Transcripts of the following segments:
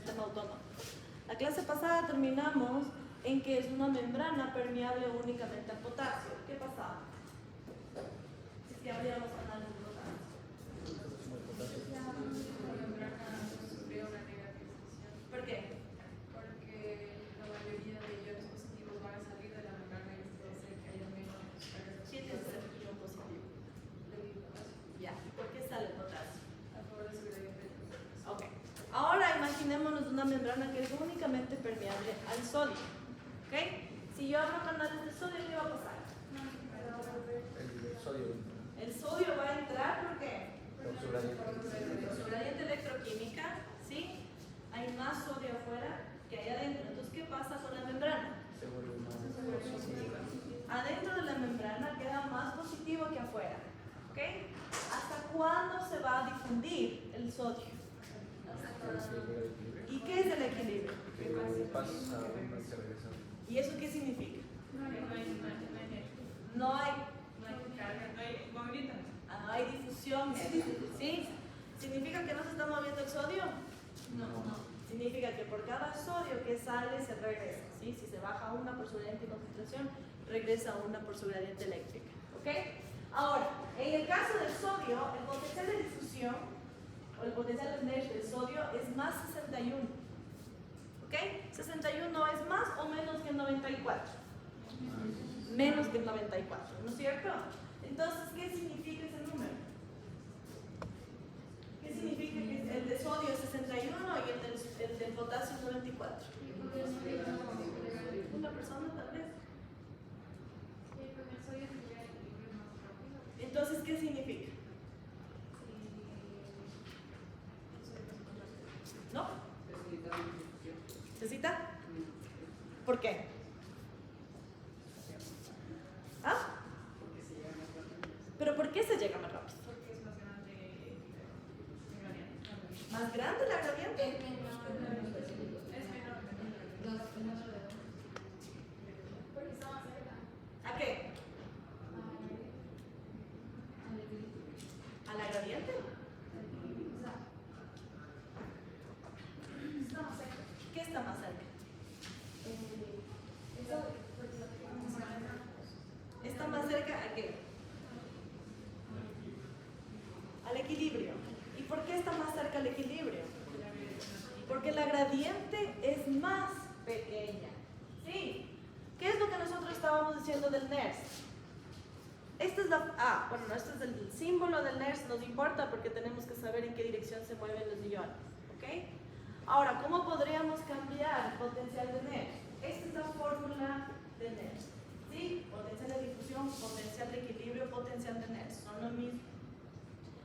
sistema autónomo. La clase pasada terminamos en que es una membrana permeable únicamente al potasio. ¿Qué pasaba? Si habríamos canales de potasio. La membrana sufrió una negativización. ¿Por qué? Porque la mayoría de iones positivos van a salir de la membrana y esto hace que haya menos cargas ¿Quién es el ion positivo? del potasio. Ya. ¿Por qué sale el potasio? A favor de su gradiente de concentración. Ok. Ahora imaginémonos una membrana que es únicamente permeable al sodio. ¿Ok? Si yo abro canales de sodio, ¿qué va a pasar? El sodio. El sodio va a entrar, ¿por qué? Por su gradiente. Por su gradiente electroquímica, ¿sí? Hay más sodio afuera que hay adentro. Entonces, ¿qué pasa con la membrana? Se vuelve más. Adentro de la membrana queda más positivo que afuera. ¿Ok? ¿Hasta cuándo se va a difundir el sodio? ¿Y qué es el equilibrio? Que pasa a una y se regresa. ¿Y eso qué significa? No hay carga, no hay movimiento. No hay difusión. ¿Sí? ¿Significa que no se está moviendo el sodio? No. Significa que por cada sodio que sale se regresa. ¿Sí? Si se baja una por su gradiente de concentración, regresa una por su gradiente eléctrica. ¿Ok? Ahora, en el caso del sodio, el potencial de difusión o el potencial de Nash del sodio es más 61. ¿Ok? 61 es más o menos que el 94. Menos que el 94, ¿no es cierto? Entonces, ¿qué significa ese número? ¿Qué significa que el de sodio es 61 y el del potasio es 94? ¿Una persona tal vez? Entonces, ¿qué significa? ¿No? ¿Necesita? ¿Por qué? ¿Ah? ¿Pero por qué se llega más rápido? Porque es más grande el gradiente. ¿Más grande la gradiente? Es menor. ¿A qué? ¿A la gradiente? ¿Qué está más cerca? ¿Está más cerca a qué? Al equilibrio. ¿Y por qué está más cerca al equilibrio? Porque la gradiente es más pequeña. ¿Sí? ¿Qué es lo que nosotros estábamos diciendo del NERS? Este es este es el símbolo del NERS, nos importa porque tenemos que saber en qué dirección se mueven los iones. ¿Ok? Ahora, ¿cómo podríamos cambiar el potencial de NERS? Esta es la fórmula de NERS. ¿Sí? Potencial de difusión, potencial de equilibrio, potencial de NERS. Son lo mismo.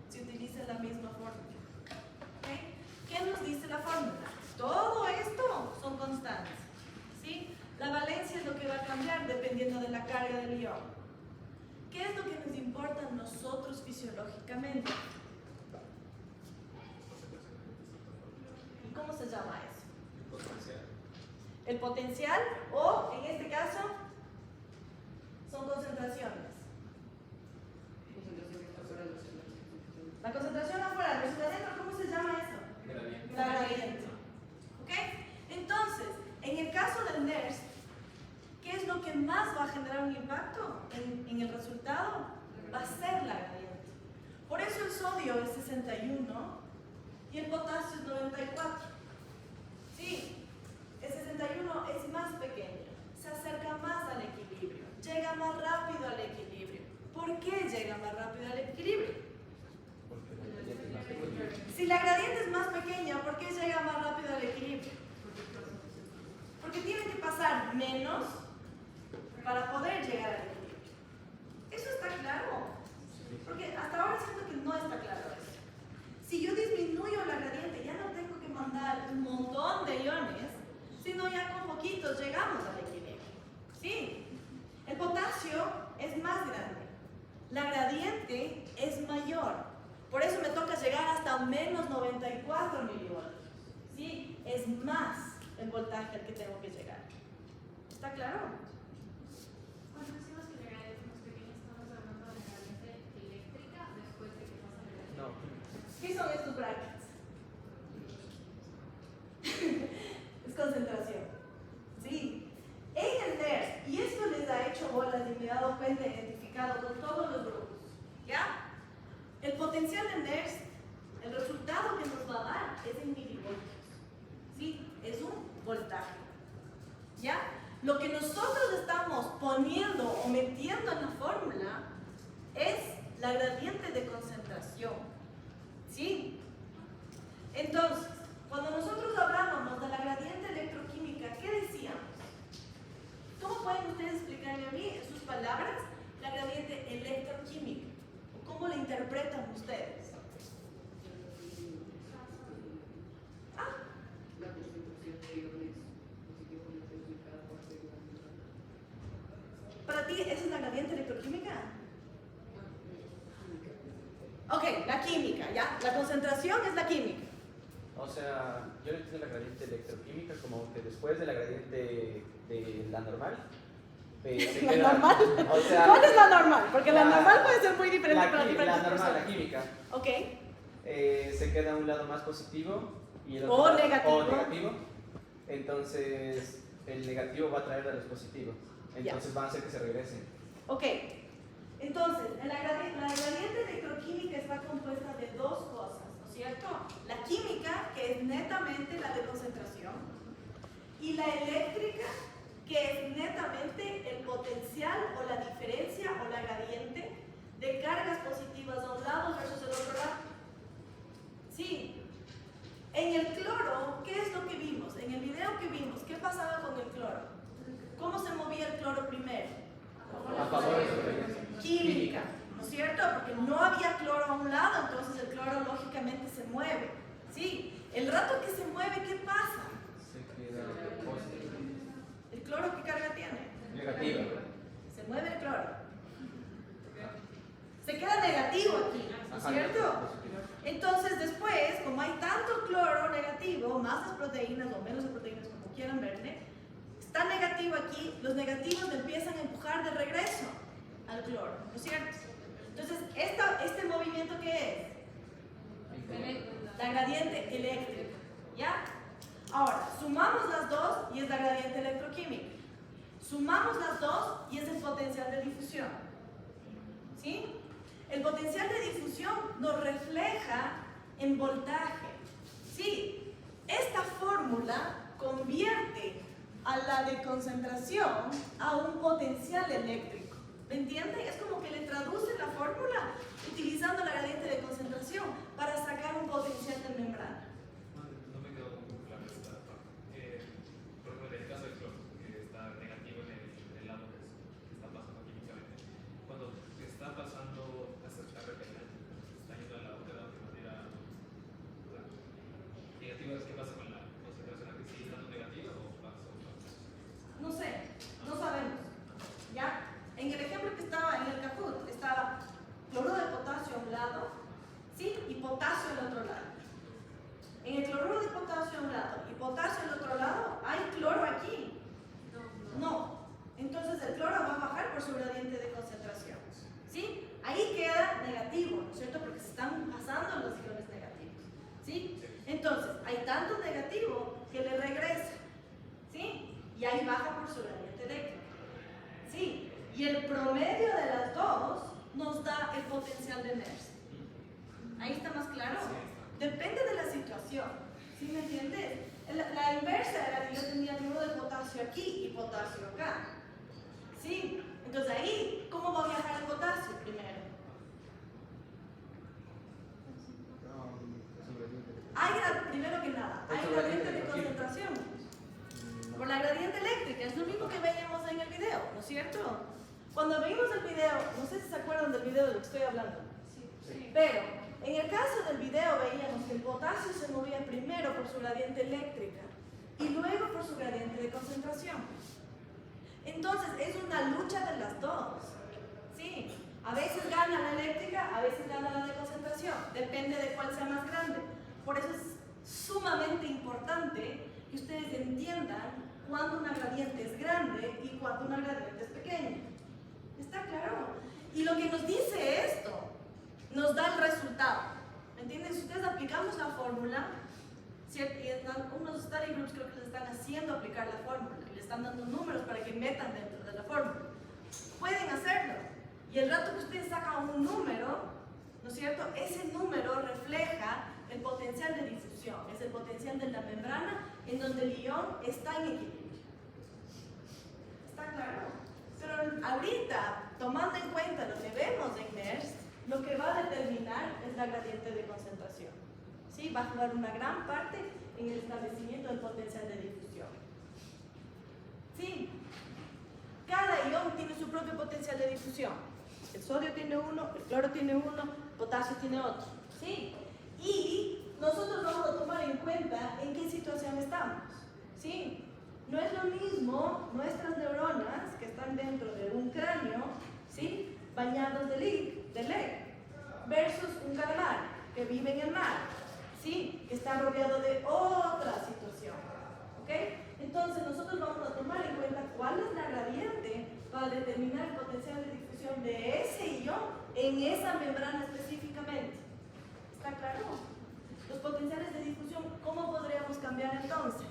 Se utiliza la misma fórmula. ¿Ok? ¿Qué nos dice la fórmula? Todo esto son constantes. ¿Sí? La valencia es lo que va a cambiar dependiendo de la carga del ion. ¿Qué es lo que nos importa a nosotros fisiológicamente? ¿Y cómo se llama eso? El potencial o, en este caso, son concentraciones. La concentración afuera, los adentro, ¿cómo se llama eso? La gradiente. ¿Ok? Entonces, en el caso del NERS, ¿qué es lo que más va a generar un impacto en el resultado? Va a ser la gradiente. Por eso el sodio es 61 y el potasio es 94. Sí, el 61 es más pequeño, se acerca más al equilibrio, llega más rápido al equilibrio. ¿Por qué llega más rápido al equilibrio? Si la gradiente es más pequeña, ¿por qué llega más rápido al equilibrio? Porque tiene que pasar menos para poder llegar al equilibrio. ¿Eso está claro? Porque hasta ahora siento que no está claro eso. Si yo disminuyo la gradiente, ya no tengo que mandar un montón de iones, sino ya con poquitos llegamos al equilibrio. ¿Sí? El potasio es más grande. La gradiente es mayor. Por eso me toca llegar hasta menos 94 milivoltios. ¿Sí? Es más el voltaje al que tengo que llegar. ¿Está claro? Cuando decimos que la gradiente es más pequeña, estamos hablando de la gradiente eléctrica después de que pasa la gradiente. No. ¿Qué son estos brackets? lo que nosotros estamos poniendo o metiendo en la fórmula es la gradiente de concentración. ¿Sí? Entonces, cuando nosotros hablábamos de la gradiente electroquímica, ¿qué decíamos? ¿Cómo pueden ustedes explicarme a mí, en sus palabras, la gradiente electroquímica? ¿Cómo la interpretan ustedes? Ah, La concentración de iones positivo negativos en cada parte de la membrana. ¿para ti esa es la gradiente electroquímica? Ok, la química, ¿ya? La concentración es la química. O sea, yo le entiendo la gradiente electroquímica como que después de la gradiente de la normal. Se ¿La queda- normal? O sea, ¿Cuál es la normal? Porque la la- normal puede ser muy diferente para la diferentes normal, personas. la química. Ok, Se queda un lado más positivo y el O otro lado- negativo. o negativo. Entonces, el negativo va a traer a los positivos. Entonces van a hacer que se regresen. ok. Entonces, la gradiente electroquímica está compuesta de dos cosas, ¿no es cierto? La química, que es netamente la de concentración, y la eléctrica, que es netamente el potencial o la diferencia o la gradiente de cargas positivas a un lado versus el otro lado. Sí. En el cloro, ¿qué es lo que vimos? En el video que vimos, ¿qué pasaba con el cloro? ¿Cómo se movía el cloro primero? A favor de su regresión. Química, ¿no es cierto? Porque no había cloro a un lado, entonces el cloro lógicamente se mueve. Sí. El rato que se mueve, ¿qué pasa? Se queda positivo. ¿El cloro qué carga tiene? Negativo. Se mueve el cloro. Se queda negativo aquí, ¿no es Ajá, cierto? positivo. Entonces después, como hay tanto cloro negativo, más las proteínas o menos las proteínas, como quieran verle, está negativo aquí, los negativos le empiezan a empujar de regreso al cloro, ¿no es cierto? Entonces, este movimiento, ¿qué es? La gradiente eléctrica, ¿ya? Ahora, sumamos las dos y es la gradiente electroquímica. Sumamos las dos y es el potencial de difusión. ¿Sí? El potencial de difusión nos refleja en voltaje. ¿Sí? Esta fórmula convierte a la de concentración a un potencial eléctrico. ¿Me entienden? Es como que le traduce la fórmula utilizando la gradiente de concentración para sacar un potencial de membrana. No me quedó muy clara esta parte. Por ejemplo, en el caso del cloro, que está negativo en el lado que está pasando químicamente, cuando está pasando hasta estar repelente, está yendo a la otra de manera negativa, ¿qué pasa con la concentración? ¿Que sigue estando negativa o pasa otra cosa? No sé, no sabemos. ¿Ya? En el ejemplo que estaba en el Kahoot, estaba cloruro de potasio a un lado, ¿sí? Y potasio al otro lado. En el cloruro de potasio a un lado y potasio al otro lado, ¿hay cloro aquí? No. Entonces el cloro va a bajar por su gradiente de concentración. ¿Sí? Ahí queda negativo, ¿no es cierto? Porque se están pasando los iones negativos. ¿Sí? Entonces, hay tanto negativo que le regresa. ¿Sí? Y ahí baja por su gradiente eléctrico. ¿Sí? Y el promedio de las dos nos da el potencial de Nernst. ¿Ahí está más claro? Depende de la situación. ¿Sí me entiendes? La inversa era que yo tenía cloruro de potasio aquí y potasio acá. ¿Sí? Entonces ahí, ¿cómo va a viajar el potasio primero? Primero que nada, hay gradiente de concentración. Por la gradiente eléctrica, es lo mismo que veíamos en el video, ¿no es cierto? Cuando veíamos el video, no sé si se acuerdan del video de lo que estoy hablando, pero en el caso del video veíamos que el potasio se movía primero por su gradiente eléctrica y luego por su gradiente de concentración. Entonces es una lucha de las dos, ¿sí? A veces gana la eléctrica, a veces gana la de concentración, depende de cuál sea más grande. Por eso es sumamente importante que ustedes entiendan cuándo una gradiente es grande y cuándo una gradiente es pequeña. ¿Está claro? Y lo que nos dice esto, nos da el resultado. ¿Me entienden? Si ustedes aplicamos la fórmula, ¿cierto? Y en unos study groups creo que les están haciendo aplicar la fórmula, y le están dando números para que metan dentro de la fórmula. Pueden hacerlo. Y el rato que ustedes sacan un número, ¿no es cierto? Ese número refleja el potencial de difusión, es el potencial de la membrana en donde el ion está en equilibrio. claro. Pero ahorita, tomando en cuenta lo que vemos en NERSC, lo que va a determinar es la gradiente de concentración. ¿Sí? Va a jugar una gran parte en el establecimiento del potencial de difusión. ¿Sí? Cada ion tiene su propio potencial de difusión. El sodio tiene uno, el cloro tiene uno, el potasio tiene otro. ¿Sí? Y nosotros vamos a tomar en cuenta en qué situación estamos. ¿Sí? No es lo mismo nuestras neuronas que están dentro de un cráneo, ¿sí?, bañados de lead, versus un calamar que vive en el mar, ¿sí?, que está rodeado de otra situación. ¿Ok? Entonces nosotros vamos a tomar en cuenta cuál es la gradiente para determinar el potencial de difusión de ese ion en esa membrana específicamente. ¿Está claro? Los potenciales de difusión, ¿cómo podríamos cambiar entonces?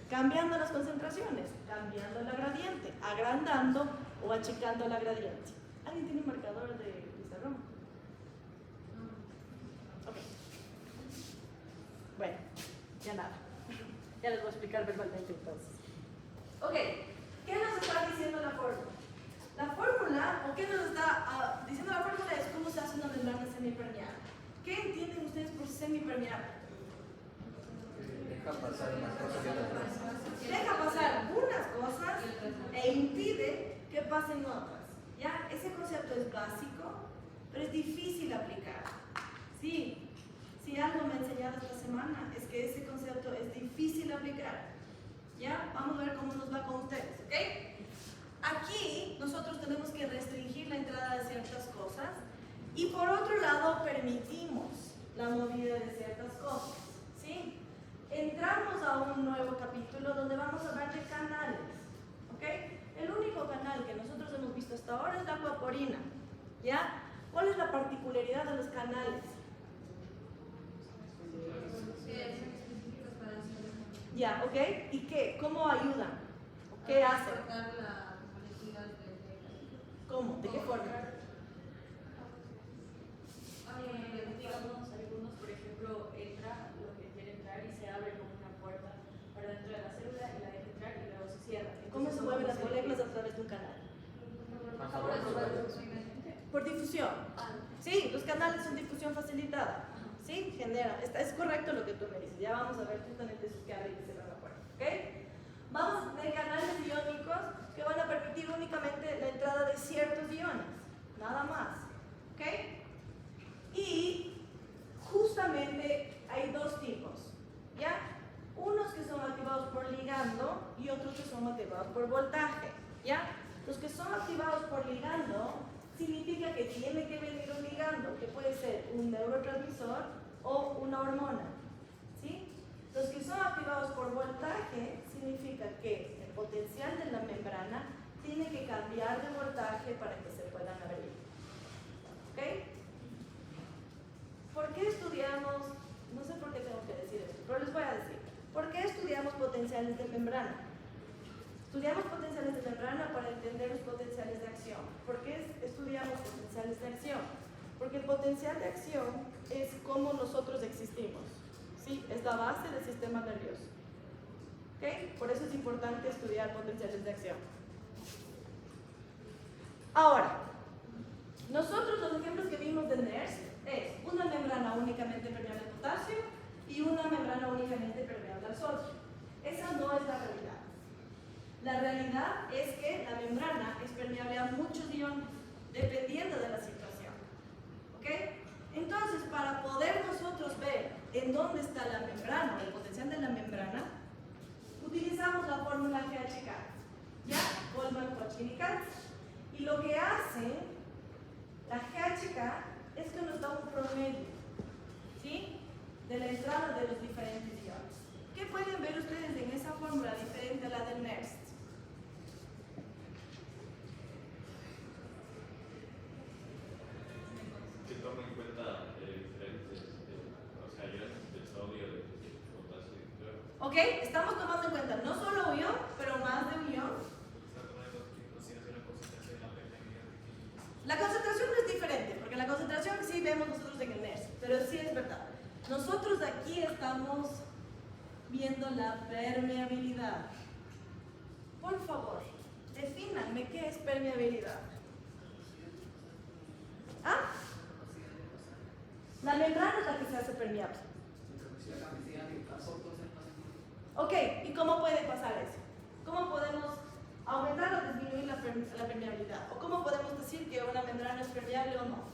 Cambiando las concentraciones, cambiando la gradiente, agrandando o achicando la gradiente. ¿Alguien tiene un marcador de pizarrón? Ok. Bueno, ya nada. Ya les voy a explicar verbalmente entonces. Ok, ¿qué nos está diciendo la fórmula? La fórmula, o qué nos está diciendo la fórmula es cómo se hace una membrana semipermeable. ¿Qué entienden ustedes por semipermeable? Deja pasar unas cosas y otras no. Deja pasar unas cosas e impide que pasen otras. ¿Ya? Ese concepto es básico, pero es difícil aplicar. Sí, si algo me ha enseñado esta semana es que ese concepto es difícil aplicar. ¿Ya? Vamos a ver cómo nos va con ustedes, ¿ok? Aquí nosotros tenemos que restringir la entrada de ciertas cosas y por otro lado permitimos la movida de ciertas cosas. ¿Sí? Entramos a un nuevo capítulo donde vamos a hablar de canales. ¿Ok? El único canal que nosotros hemos visto hasta ahora es la aquaporina. ¿Ya? ¿Cuál es la particularidad de los canales? Ya, ¿ok? ¿Y qué? ¿Cómo ayudan? ¿Qué hacen? ¿Cómo? ¿De qué forma? Digamos, algunos, por ejemplo, entra lo que quiere entrar y se abre como una puerta para dentro de la célula y la deja entrar y luego se cierra. ¿Cómo se mueven las moléculas a través de un canal? Por difusión. Sí, los canales son difusión facilitada. Sí, genera. Es correcto lo que tú me dices. Ya vamos a ver justamente eso que abre y cierra la puerta. ¿Ok? Vamos a tener canales iónicos que van a permitir únicamente la entrada de ciertos iones. Nada más. ¿Ok? Y justamente hay dos tipos. ¿Ya? Unos que son activados por ligando y otros que son activados por voltaje. ¿Ya? Los que son activados por ligando significa que tiene que venir un ligando, que puede ser un neurotransmisor o una hormona. ¿Sí? Los que son activados por voltaje significa que el potencial de la membrana tiene que cambiar de voltaje para que se puedan abrir. ¿Ok? ¿Por qué estudiamos? No sé por qué tengo que decir esto, pero les voy a decir. ¿Por qué estudiamos potenciales de membrana? Estudiamos potenciales de membrana para entender los potenciales de acción. ¿Por qué estudiamos potenciales de acción? Porque el potencial de acción es cómo nosotros existimos. ¿Sí? Es la base del sistema nervioso. ¿Ok? Por eso es importante estudiar potenciales de acción. Ahora, nosotros los ejemplos que vimos de NERSC es una membrana únicamente permeable al potasio y una membrana únicamente permeable al sodio. Esa no es la realidad. La realidad es que la membrana es permeable a muchos iones, dependiendo de la situación. ¿Ok? Entonces, para poder nosotros ver en dónde está la membrana, el potencial de la membrana, utilizamos la fórmula GHK, ¿ya? Goldman-Hodgkin-Katz. Y lo que hace la GHK es que nos da un promedio, ¿sí?, de la entrada de los diferentes iones. ¿Qué pueden ver ustedes en esa fórmula diferente a la del NERSC? Que toma en cuenta diferentes, o sea, iones de sodio, de potasio y cloro. Ok, estamos tomando en cuenta no solo un ion, pero más de un ion. Está tomando en consideración la concentración de la permeabilidad. La concentración no es diferente, porque la concentración sí vemos nosotros en el NERSC, pero sí es verdad. Nosotros aquí estamos viendo la permeabilidad. por favor, defínanme qué es permeabilidad. ¿Ah? La membrana es la que se hace permeable. Ok, ¿y cómo puede pasar eso? ¿Cómo podemos aumentar o disminuir la permeabilidad? ¿O cómo podemos decir que una membrana es permeable o no?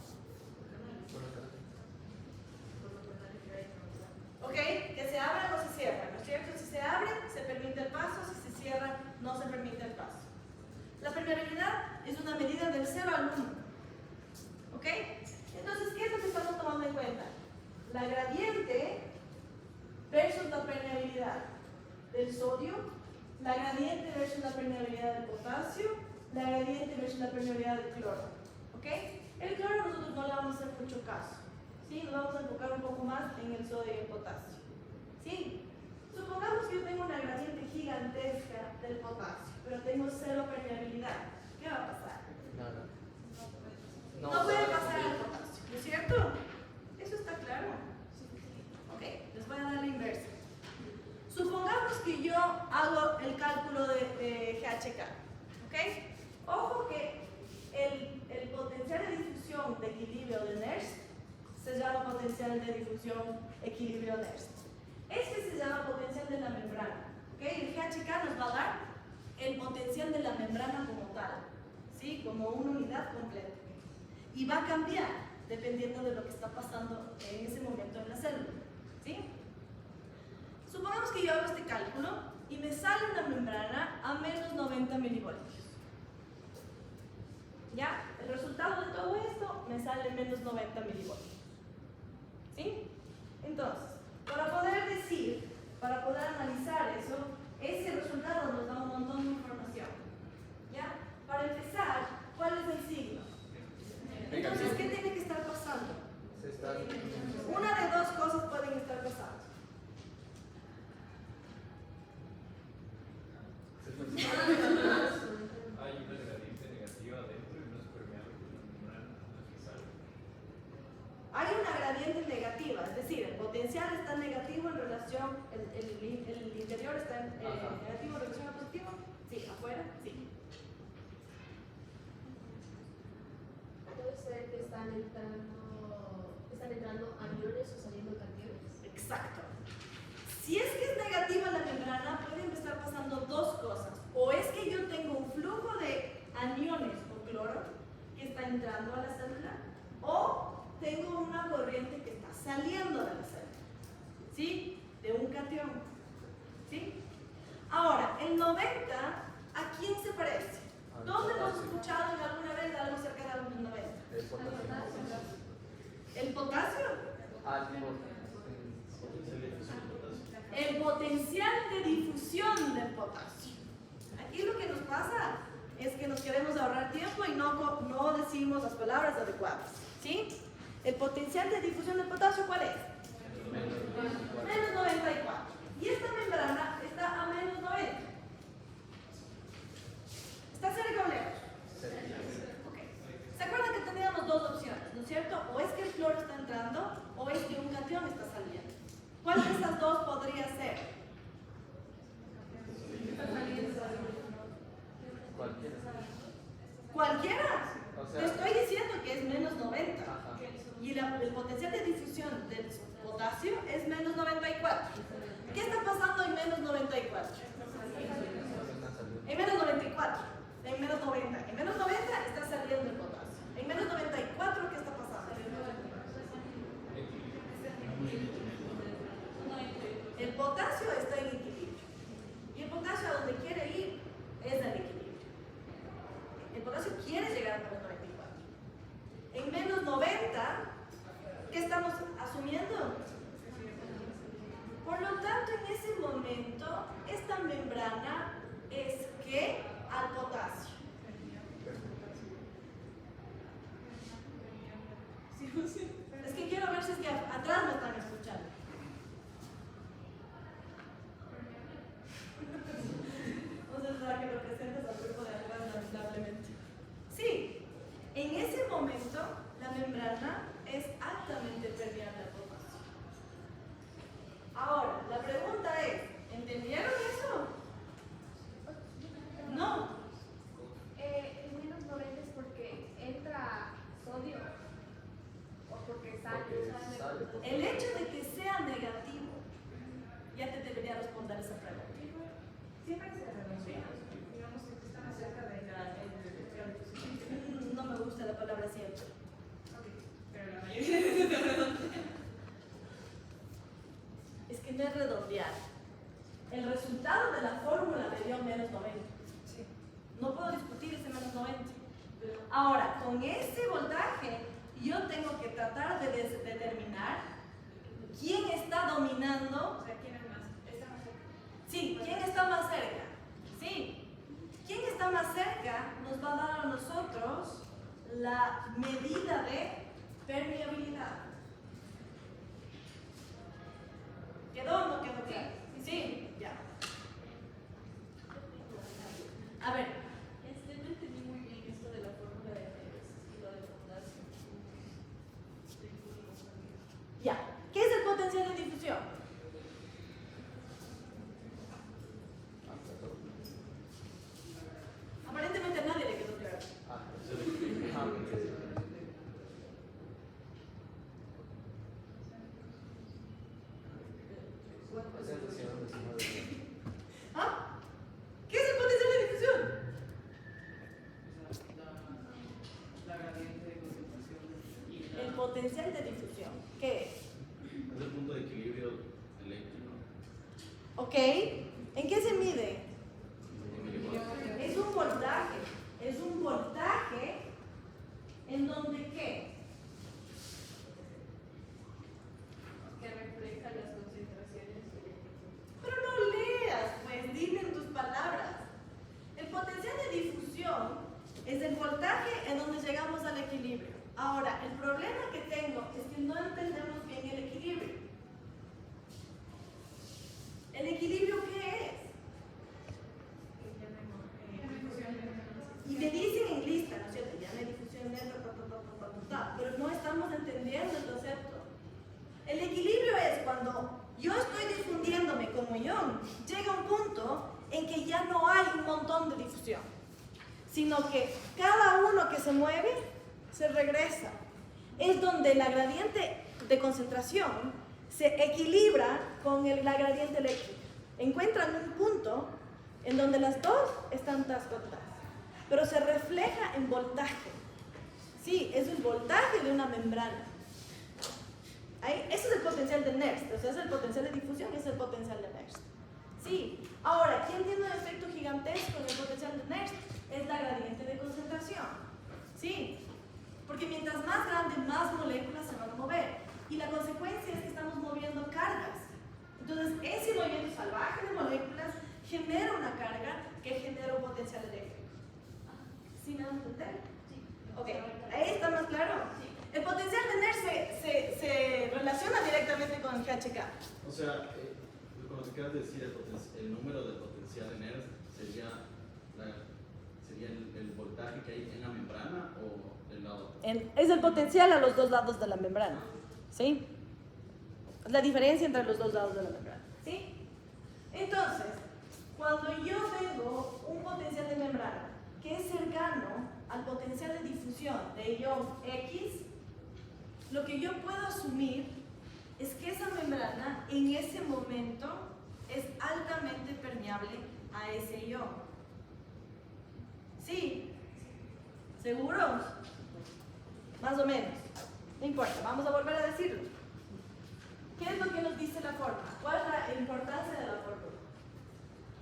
Ok, que se abran o se cierran, ¿no es cierto? Si se abren, se permite el paso, si se cierran, no se permite el paso. La permeabilidad es una medida del 0 al 1. ¿Ok? Entonces, ¿qué es lo que estamos tomando en cuenta? La gradiente versus la permeabilidad del sodio, la gradiente versus la permeabilidad del potasio, la gradiente versus la permeabilidad del cloro. ¿Ok? El cloro nosotros no le vamos a hacer mucho caso. ¿Sí? Nos vamos a enfocar un poco más en el sodio y el potasio. ¿Sí? Supongamos que yo tengo una gradiente gigantesca del potasio, pero tengo 0 permeabilidad. ¿Qué va a pasar? Nada. No puede pasar al potasio, ¿no es cierto? ¿Eso está claro? Ok, les voy a dar la inversa. Supongamos que yo hago el cálculo de GHK. ¿Ok? Ojo que el potencial de difusión de equilibrio de Nernst se llama potencial de difusión equilibrio Nernst. Este se llama potencial de la membrana. ¿Ok? El GHK nos va a dar el potencial de la membrana como tal, ¿sí? Como una unidad completa. Y va a cambiar dependiendo de lo que está pasando en ese momento en la célula. ¿Sí? Supongamos que yo hago este cálculo y me sale una membrana a menos 90 milivoltios. ¿Ya? El resultado de todo esto me sale menos 90 milivoltios. ¿Sí? Entonces, para poder decir, para poder analizar eso, ese resultado nos da un montón de información. ¿Ya? Para empezar, ¿cuál es el signo? Entonces, ¿qué tiene que estar pasando? Una de dos cosas pueden estar pasando. Hay una gradiente negativa adentro y no es permeable con la membrana que sale. Hay una gradiente negativa, es decir, el potencial está negativo en relación, el interior está negativo en relación al positivo. Sí, afuera, sí. Puede ser que están entrando aniones o saliendo cationes. Exacto. Si es que es negativa la membrana, pueden estar pasando dos cosas. O es que yo tengo un flujo de aniones o cloro que está entrando a la célula, o tengo una corriente que está saliendo de la célula, ¿sí? De un catión, ¿sí? Ahora, el 90, ¿a quién se parece? ¿Dónde hemos escuchado en alguna vez algo cerca de algo del 90? ¿El potasio? El potencial de difusión del potasio. Aquí lo que nos pasa es que nos queremos ahorrar tiempo y no decimos las palabras adecuadas, ¿sí? El potencial de difusión del potasio, ¿cuál es? Menos 94. Y esta membrana está a menos 90. ¿Está cerca o lejos? Okay. ¿Se acuerdan que teníamos dos opciones, ¿no es cierto? O es que el cloro está entrando o es que un catión está saliendo. ¿Cuál de estas dos podría ser? ¿Cualquiera? O sea, Te estoy diciendo que es menos 90. Ajá. Y el potencial de difusión del potasio es menos 94. ¿Qué está pasando en menos 94? En menos 94. En menos 90. En menos 90 está saliendo el potasio. En menos 94, ¿qué está pasando? El potasio está en equilibrio. Y el potasio a donde quiere ir es al equilibrio. El potasio quiere llegar a menos 94. En menos 90, ¿qué estamos asumiendo? Por lo tanto, en ese momento, esta membrana es ¿qué? Al potasio. ¿Sí? Es que quiero ver si es que atrás me están escuchando. Entonces, la que representas al grupo de atrás, lamentablemente. Sí, en ese momento, la membrana es altamente permeable al potasio. Ahora, la pregunta es, ¿entendieron eso? redondear esa pregunta. Siempre se redondea, digamos que está más cerca de No me gusta la palabra siempre. Ok, pero la mayoría de veces se redondea. Es que no es redondear. El resultado de la fórmula me dio menos 90. Sí. No puedo discutir ese menos 90. Ahora, con ese voltaje, yo tengo que tratar de determinar quién está dominando. O sea, ¿quién es más? Está más cerca. Sí, quién está más cerca. Sí. ¿Quién está más cerca nos va a dar a nosotros la medida de permeabilidad? ¿Quedó o no quedó claro? Sí, ya. A ver, No entendí muy bien esto de la fórmula de Neves y lo de fundación. ya. ¿Qué es el potencial de difusión? Aparentemente a nadie le quedó claro. ¿Ah? ¿Qué es el potencial de difusión? La gradiente de concentración y El potencial de difusión. ¿Qué es? Es el punto de equilibrio eléctrico. ¿Ok? ¿En qué se mide? En milivoltios. Es un voltaje. Es un voltaje en donde ¿qué? Que refleja las concentraciones eléctricas. Pero no leas, pues dime en tus palabras. El potencial de difusión es el voltaje en donde llegamos al equilibrio. Ahora, el problema que tengo es que no entendemos bien el equilibrio. ¿El equilibrio qué es? Y me dicen en lista, ¿no es cierto? Ya me difusión neta, pero no estamos entendiendo el concepto. El equilibrio es cuando yo estoy difundiéndome como ion, llega un punto en que ya no hay un montón de difusión, sino que cada uno que se mueve se regresa. Es donde la gradiente de concentración se equilibra con la gradiente eléctrica. Encuentran un punto en donde las dos están tas con tas, pero se refleja en voltaje. Sí, es el voltaje de una membrana. Ese es el potencial de Nernst, o sea, es el potencial de difusión, es el potencial de Nernst. Sí, ahora, ¿quién tiene un efecto gigantesco en el potencial de Nernst? Es la gradiente de concentración. Sí, porque mientras más grande, más moléculas se van a mover. Y la consecuencia es que estamos moviendo cargas. Entonces, ese movimiento salvaje de moléculas genera una carga que genera un potencial eléctrico. ¿Sí me van a entender? Sí. Ok, ¿ahí está más claro? Sí. El potencial de Nernst se relaciona directamente con el GHK. O sea, con lo que acabas de decir, el número de potencial en Nernst sería el voltaje que hay en la membrana o del lado. Es el potencial a los dos lados de la membrana. ¿Sí? Es la diferencia entre los dos lados de la membrana. ¿Sí? Entonces, cuando yo tengo un potencial de membrana que es cercano al potencial de difusión de ion X, lo que yo puedo asumir es que esa membrana en ese momento es altamente permeable a ese ion. ¿Sí? ¿Seguros? Más o menos. No importa, vamos a volver a decirlo. ¿Qué es lo que nos dice la fórmula? ¿Cuál es la importancia de la fórmula?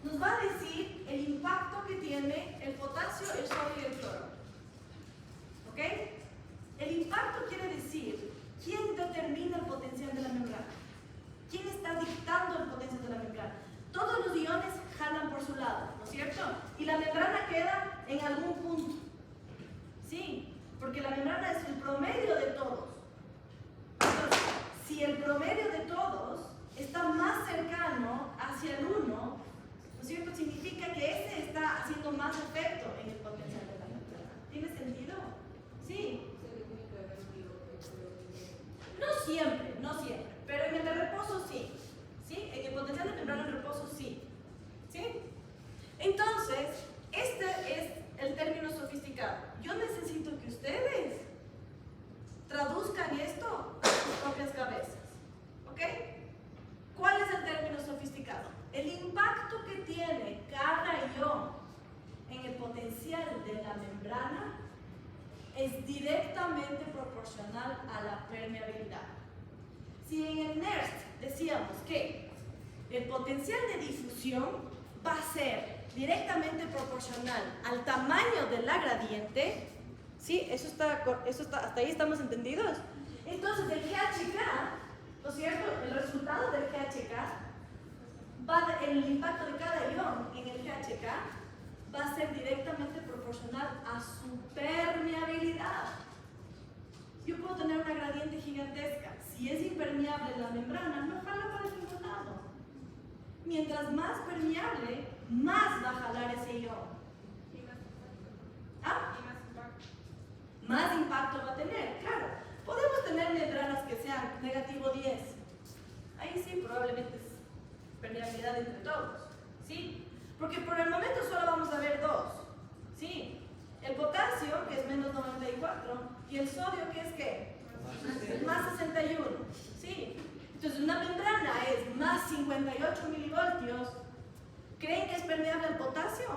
Nos va a decir el impacto que tiene el potasio, el sodio y el cloro. ¿Ok? El impacto quiere decir quién determina el potencial de la membrana. ¿Quién está dictando el potencial de la membrana? Todos los iones jalan por su lado, ¿no es cierto? Y la membrana queda en algún punto. Sí, porque la membrana es el promedio de todos. Entonces, si el promedio de todos está más cercano hacia el 1, ¿no es cierto? Significa que ese está haciendo más efecto en el potencial de la membrana. ¿Tiene sentido? Sí. No siempre, no siempre, pero en el de reposo sí. ¿Sí? En el potencial de membrana en reposo sí. ¿Sí? Entonces, este es el término sofisticado. Yo necesito que ustedes traduzcan esto a sus propias cabezas. ¿Ok? ¿Cuál es el término sofisticado? El membrana es directamente proporcional a la permeabilidad. Si en el NERST decíamos que el potencial de difusión va a ser directamente proporcional al tamaño de la gradiente, ¿sí? Eso está, hasta ahí estamos entendidos. Entonces el GHK, ¿no es cierto? El resultado del GHK, el impacto de cada ion en el GHK va a ser directamente proporcional a su permeabilidad. Yo puedo tener una gradiente gigantesca. Si es impermeable la membrana, no jala para ningún lado. Mientras más permeable, más va a jalar ese ion. ¿Ah? Más impacto va a tener, claro. Podemos tener membranas que sean negativo 10. Ahí sí, probablemente es permeabilidad entre todos. ¿Sí? Porque por el momento solo vamos a ver dos. ¿Sí? El potasio, que es menos 94, y el sodio, que es ¿qué? Más 61. ¿Sí? Entonces una membrana es más 58 milivoltios. ¿Creen que es permeable al potasio?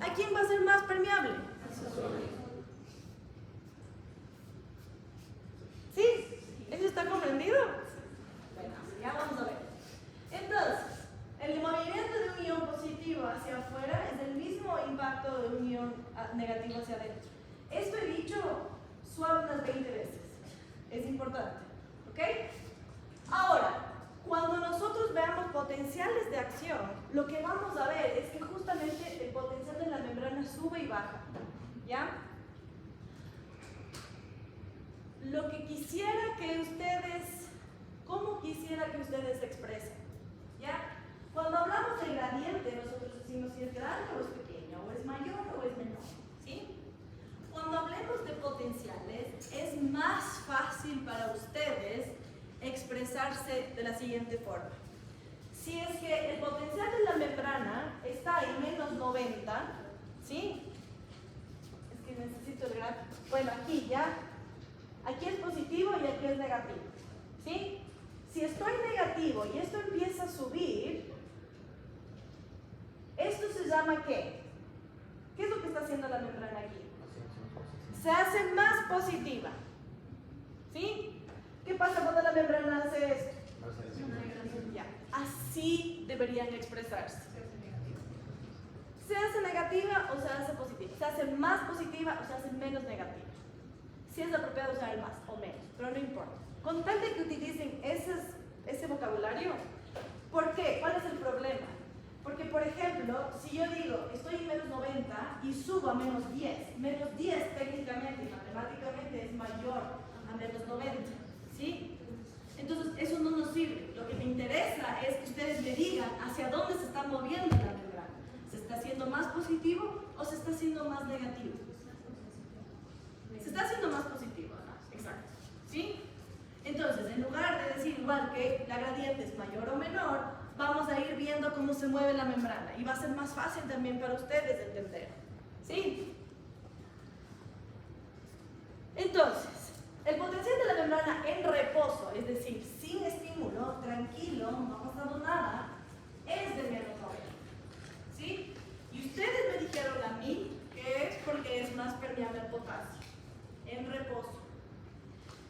¿A quién va a ser más permeable? ¿Sí? ¿Eso está comprendido? Bueno, ya vamos a ver. Entonces, el movimiento de un ion positivo hacia afuera es el mismo impacto de un ion negativo hacia adentro. Esto he dicho suave unas 20 veces. Es importante. ¿Ok? Ahora, cuando nosotros veamos potenciales de acción, lo que vamos a ver es que justamente el potencial de la membrana sube y baja. ¿Ya? Lo que quisiera que ustedes, ¿cómo quisiera que ustedes se expresen? ¿Ya? Cuando hablamos de gradiente, nosotros decimos si es grande o es pequeño, o es mayor o es menor. ¿Sí? Cuando hablemos de potenciales, es más fácil para ustedes expresarse de la siguiente forma. Si es que el potencial de la membrana está en menos 90, ¿sí? Es que necesito el gráfico. Bueno, aquí ya. Aquí es positivo y aquí es negativo. ¿Sí? Si estoy negativo y esto empieza a subir, esto se llama ¿qué? ¿Qué es lo que está haciendo la membrana aquí? Se hace más positiva. ¿Sí? ¿Qué pasa cuando la membrana hace esto? Ya. Así deberían expresarse. ¿Se hace negativa o se hace positiva? ¿Se hace más positiva o se hace menos negativa? Si es apropiado usar el más o menos, pero no importa. Con tal de que utilicen ese vocabulario, ¿por qué? ¿Cuál es el problema? Porque, por ejemplo, si yo digo estoy en menos 90 y subo a menos 10, menos 10 técnicamente y matemáticamente es mayor a menos 90, ¿sí? Entonces, eso no nos sirve. Lo que me interesa es que ustedes me digan hacia dónde se está moviendo la membrana. ¿Se está haciendo más positivo o se está haciendo más negativo? Se está haciendo más positivo, ¿no? Exacto. ¿Sí? Entonces, en lugar de decir igual que la gradiente es mayor o menor, vamos a ir viendo cómo se mueve la membrana y va a ser más fácil también para ustedes entender. ¿Sí? Entonces, el potencial de la membrana en reposo, es decir, sin estímulo, tranquilo, no ha pasado nada, es de menos 90. ¿Sí? Y ustedes me dijeron a mí que es porque es más permeable al potasio, en reposo.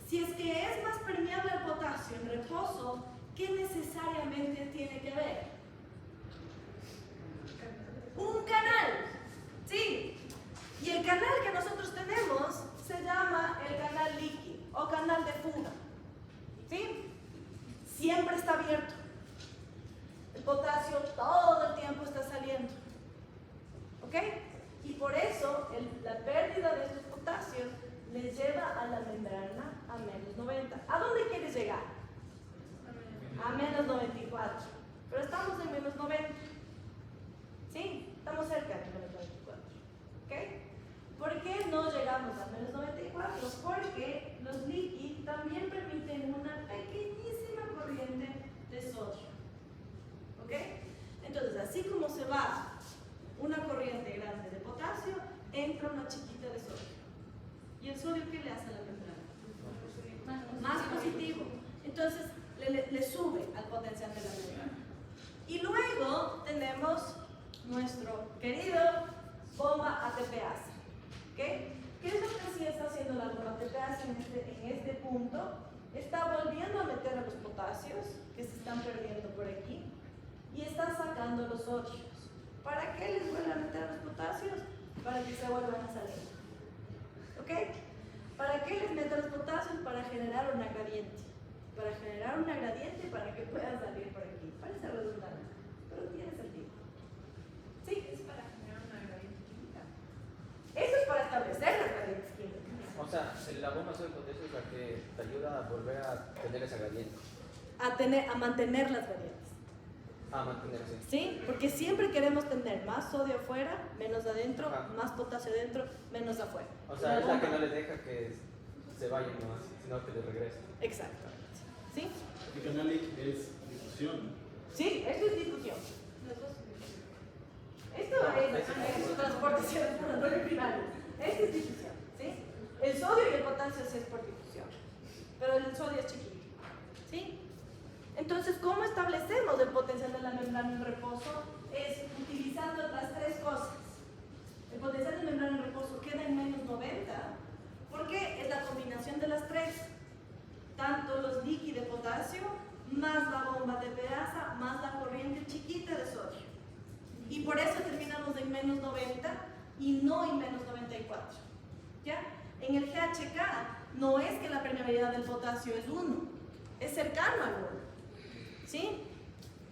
Si es que es más permeable al potasio en reposo, ¿qué necesariamente tiene que haber? Un canal. ¿Sí? Y el canal que nosotros tenemos se llama el canal líquido o canal de fuga. ¿Sí? Siempre está abierto. El potasio todo el tiempo está saliendo. ¿Ok? Y por eso la pérdida de estos potasios les lleva a la membrana a menos 90. ¿A dónde quieres llegar? A menos 94. Pero estamos en menos 90. ¿Sí? Estamos cerca de menos 94. ¿Ok? ¿Por qué no llegamos a menos 94? Porque los líquidos también permiten una pequeñísima corriente de sodio. ¿Ok? Entonces, así como se va una corriente grande de potasio, entra una chiquita de sodio. ¿Y el sodio qué le hace a la membrana? Más positivo. Entonces, le sube al potencial de la membrana. Y luego, está volviendo a meter a los potasios que se están perdiendo por aquí y está sacando los sodios. ¿Para qué les vuelve a meter a los potasios? Para que se vuelvan a salir. ¿Ok? ¿Para qué les mete a los potasios? Para generar una gradiente. Para generar una gradiente para que puedan salir por aquí. Parece redundante, pero tiene sentido. ¿Sí? Es para generar una gradiente química. Eso es para establecer las gradientes químicas. O sea, la bomba de potasio es la que te ayuda a volver a tener esa gradiente. A mantener las gradientes. A mantenerse. ¿Sí? Porque siempre queremos tener más sodio afuera, menos adentro, Ajá. más potasio adentro, menos afuera. O sea, es la que no les deja que se vayan nomás, sino que les regresen. Exactamente. ¿Sí? El canal es difusión. Sí, esto es difusión. Esto es transportación primario. Esto es difusión. ¿Sí? El sodio y el potasio sí es por difusión. Pero el sodio es chiquito. ¿Sí? Entonces, ¿cómo establecemos el potencial de la membrana en reposo? Es utilizando las tres cosas. El potencial de membrana en reposo queda en menos 90 porque es la combinación de las tres. Tanto los líquidos de potasio, más la bomba de pedaza, más la corriente chiquita de sodio. Y por eso terminamos en menos 90 y no en menos 94. ¿Ya? En el GHK no es que la permeabilidad del potasio es 1, es cercano al 1. ¿Sí?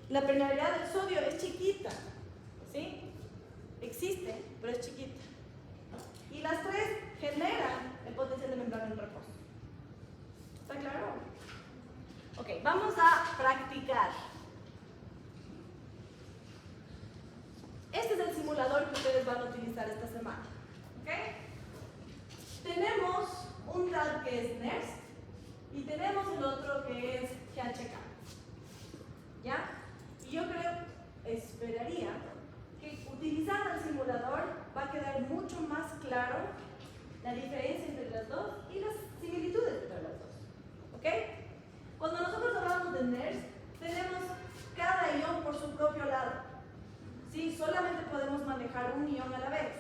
La permeabilidad del sodio es chiquita. ¿Sí? Existe, pero es chiquita. Y las tres generan el potencial de membrana en reposo. ¿Está claro? Ok, vamos a practicar. Este es el simulador que ustedes van a utilizar esta semana. ¿Ok? Tenemos un tal que es NERST y tenemos el otro que es GHK. ¿Ya? Y yo esperaría que utilizando el simulador va a quedar mucho más claro la diferencia entre las dos y las similitudes entre las dos. ¿Ok? Cuando nosotros hablamos de NERST, tenemos cada ion por su propio lado. ¿Sí? Solamente podemos manejar un ion a la vez.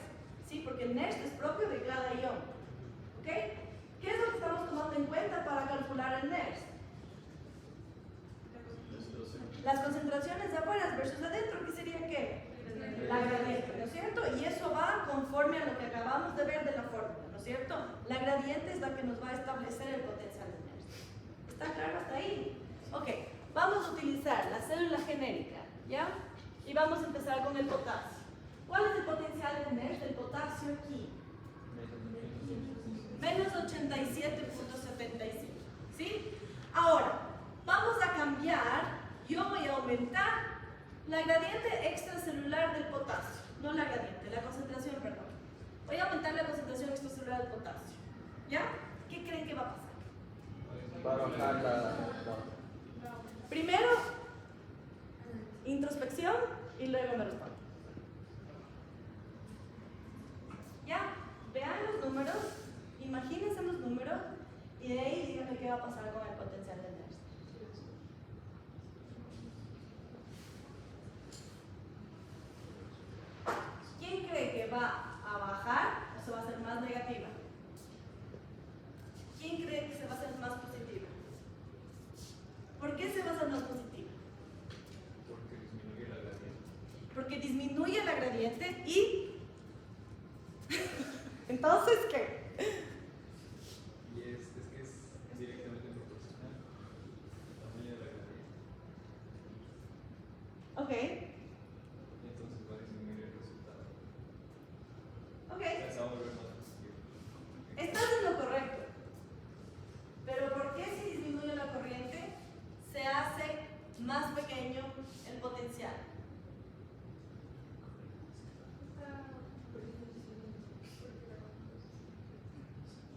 ¿Sí? Porque el NERST es propio de cada ion. ¿Ok? ¿Qué es lo que estamos tomando en cuenta para calcular el NERST? Las concentraciones de afuera versus adentro, ¿qué sería qué? La gradiente, ¿no es cierto? Y eso va conforme a lo que acabamos de ver de la fórmula, ¿no es cierto? La gradiente es la que nos va a establecer el potencial de NERST. ¿Está claro hasta ahí? Ok, vamos a utilizar la célula genérica, ¿ya? Y vamos a empezar con el potasio. ¿Cuál es el potencial de NERST del potasio aquí? Menos 87.75, ¿sí? Ahora, vamos a cambiar, yo voy a aumentar la gradiente extracelular del potasio, no la gradiente, la concentración, perdón. Voy a aumentar la concentración extracelular del potasio, ¿ya? ¿Qué creen que va a pasar? Va a bajar la... Primero, introspección y luego me respondo. ¿Ya? Vean los números, imagínense los números y de ahí díganme qué va a pasar con el potencial de NERST. ¿Quién cree que va a bajar o se va a hacer más negativa? ¿Quién cree que se va a hacer más positiva? ¿Por qué se va a hacer más positiva? Porque disminuye la gradiente. Porque disminuye la gradiente y... Entonces, ¿qué? Y es que es directamente proporcional al tamaño de la gradiente. Ok, Entonces va a disminuir el resultado. ok. O sea, se va a volver más positivo. Estás en lo correcto. Pero ¿por qué si disminuye la corriente se hace más pequeño el potencial?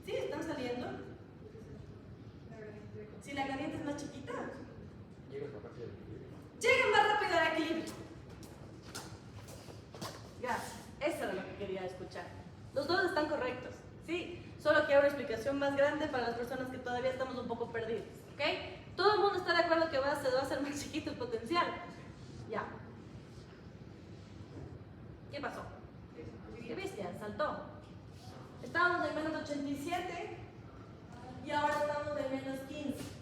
¿Sí? ¿Están saliendo? Si la gradiente es más chiquita, Llegas más rápido al equilibrio. lleguen más rápido al equilibrio. Gracias. Eso era lo que quería escuchar. Los dos están correctos. Sí, solo quiero una explicación más grande para las personas que todavía estamos un poco perdidos. ¿Ok? ¿Todo el mundo está de acuerdo que se va a hacer más chiquito el potencial? Ya. ¿Qué pasó? ¿Qué bestia? Saltó. Estábamos en menos 87 y ahora estamos en menos 15.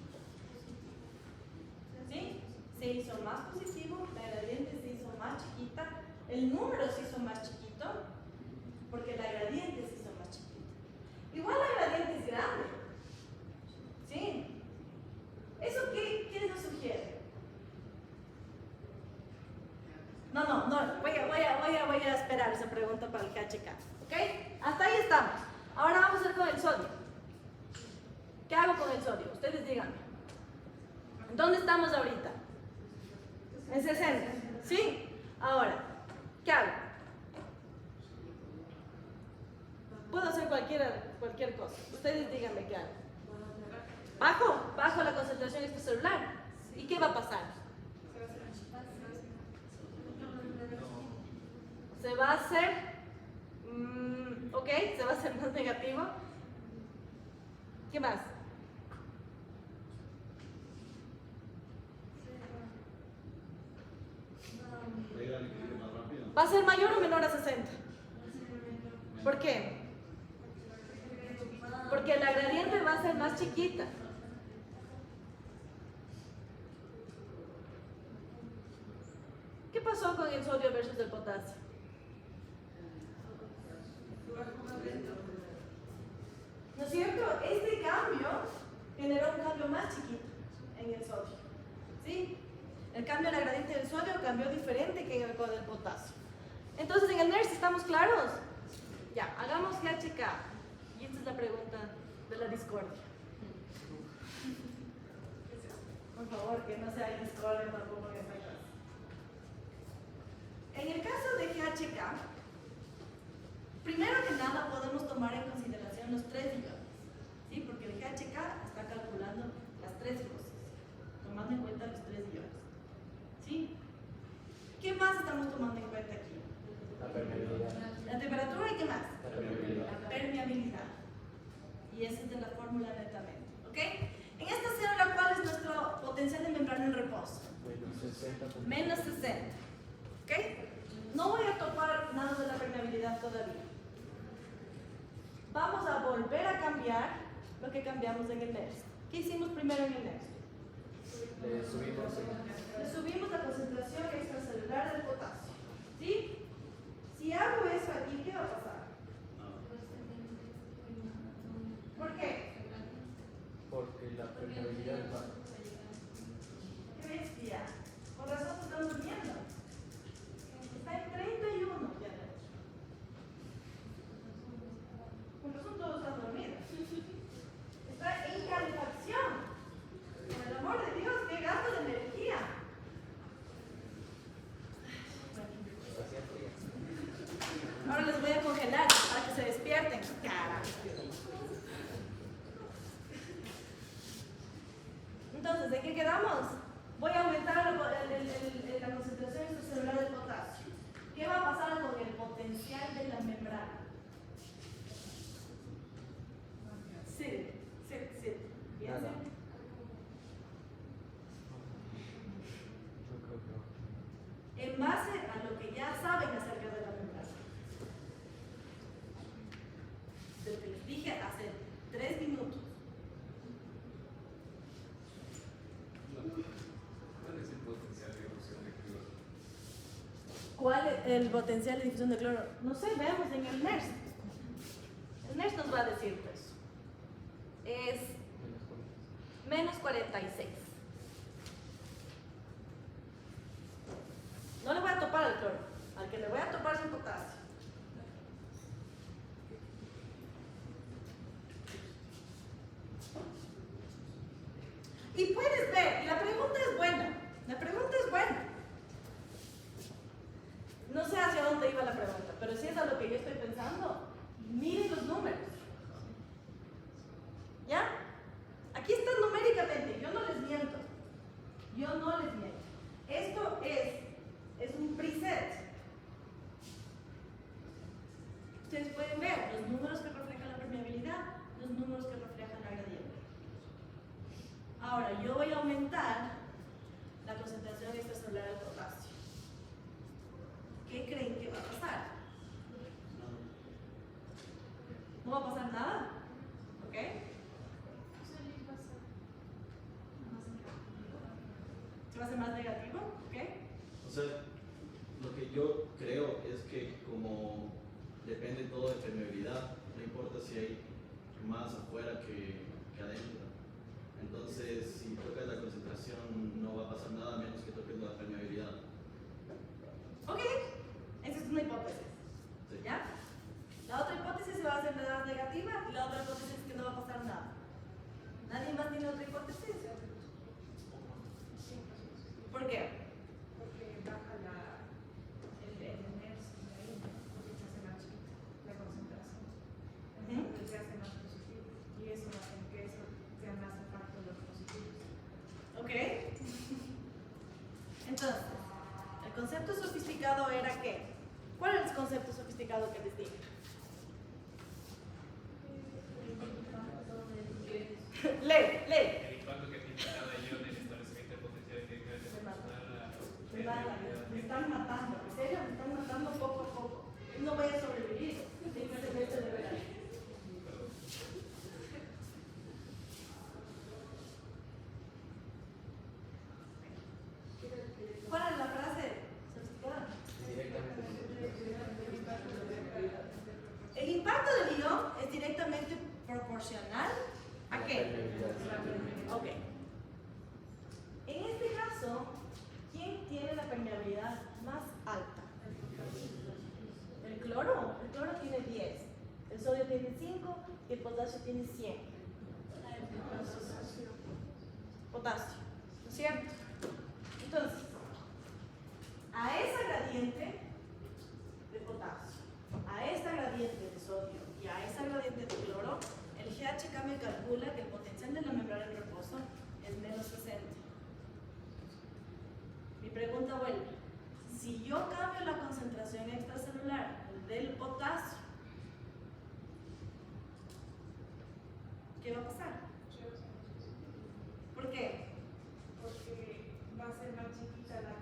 El número se hizo más chiquito porque la gradiente se hizo más chiquita. Igual la gradiente es grande. ¿Sí? ¿Eso qué nos sugiere? No, voy a esperar esa pregunta para el KHK. ¿Ok? Hasta ahí estamos. Ahora vamos a hacer con el sodio. ¿Qué hago con el sodio? Ustedes díganme. ¿Dónde estamos ahorita? En 60. ¿Sí? Ahora, ¿qué hago? Puedo hacer cualquier cosa. Ustedes díganme qué hago. Bajo la concentración extracelular. ¿Y qué va a pasar? Se va a hacer, ok, se va a hacer más negativo. ¿Qué más? Llega al equilibrio más rápido. ¿Va a ser mayor o menor a 60? ¿Por qué? Porque la gradiente va a ser más chiquita. ¿Qué pasó con el sodio versus el potasio? ¿No es cierto? Este cambio generó un cambio más chiquito en el sodio. ¿Sí? El cambio de la gradiente del sodio cambió diferente que en el con el potasio. Entonces, en el NERS, ¿estamos claros? Ya, hagamos KHK. Y esta es la pregunta de la discordia. Por favor, que no sea discordia tampoco en esta clase. En el caso de KHK, primero que nada podemos tomar en consideración los 3 iones, ¿sí? Porque el KHK está calculando las 3 cosas, tomando en cuenta los 3 iones, ¿sí? ¿Qué más estamos tomando en cuenta aquí? La permeabilidad. La temperatura y ¿qué más? La permeabilidad. La permeabilidad. Y esa es de la fórmula netamente, ¿ok? En esta célula, ¿cuál es nuestro potencial de membrana en reposo? Menos 60. ¿Ok? No voy a topar nada de la permeabilidad todavía. Vamos a volver a cambiar lo que cambiamos en el NERS. ¿Qué hicimos primero en el NERS? Le subimos la concentración extracelular del potasio. ¿Sí? Si hago eso aquí, ¿qué va a pasar? ¿Por qué? Porque la permeabilidad va. ¡Qué bestia! Con razón se están durmiendo. Está en 31 ya de hecho. Con razón todos están dormidos. Está en calefacción. Por el amor de Dios, qué gasto de energía. Ahora les voy a congelar para que se despierten. Carajo. Entonces, ¿de qué quedamos? Voy a aumentar la concentración extracelular del potasio. ¿Qué va a pasar con el potencial de la membrana? Sí. Bien, Nada. sí. No creo que no. En base a lo que ya saben acerca de la membrana. De lo que les dije hace 3 minutos. ¿Cuál es el potencial de difusión de cloro? ¿Cuál es el potencial de difusión de cloro? No sé, veamos en el NERS. El NERS nos va a decir pues. Es menos 46. No le voy a topar al cloro. Al que le voy a topar es el potasio. Y puedes ver, y la pregunta es buena. La pregunta es buena. No sé hacia dónde iba la pregunta, pero si es a lo que yo estoy pensando, miren los números. ¿Ya? Aquí están numéricamente, yo no les miento. Esto es un preset. Ustedes pueden ver los números que reflejan la permeabilidad, los números que reflejan la gradiente. Ahora, yo voy a aumentar la concentración extracelular del potasio. ¿Qué creen que va a pasar? ¿No va a pasar nada? ¿Ok? ¿Se va a hacer más negativo? ¿Ok? O sea, lo que yo creo es que como depende todo de permeabilidad, no importa si hay más afuera que adentro. Entonces, si tocas la concentración, no va a pasar nada menos que toques la permeabilidad. Ok, esa es una hipótesis. Sí. ¿Ya? La otra hipótesis va a ser la negativa y la otra hipótesis es que no va a pasar nada. ¿Nadie más tiene otra hipótesis? ¿Por qué? Porque baja el NERS de ahí, porque se hace más chiquita la concentración. Entonces se hace más positivo y eso va a hacer que eso sea más impacto de los positivos. Ok. Entonces, el concepto sofisticado era ¿qué? ¿Cuál era el concepto sofisticado que les dije? Lee. El impacto que tiene cada ion en el establecimiento de potencial electrical es proporcional a la permeabilidad. Me están matando, en serio, me están matando poco a poco. No voy a sobrevivir. Simplemente de verdad. ¿Cuál es la frase sofisticada? El impacto del ion es directamente proporcional a qué? Ok. En este caso, ¿quién tiene la permeabilidad más alta? El cloro. El cloro tiene 10. El sodio tiene 5 y el potasio tiene 100. Potasio. ¿No es cierto? Entonces, a esa gradiente de potasio, a esta gradiente de sodio y a esa gradiente de cloro, el GHK me calcula que el potencial de la membrana en reposo es menos 60. Mi pregunta vuelve, si yo cambio la concentración extracelular del potasio, ¿qué va a pasar? ¿Por qué? Porque va a ser más chiquita la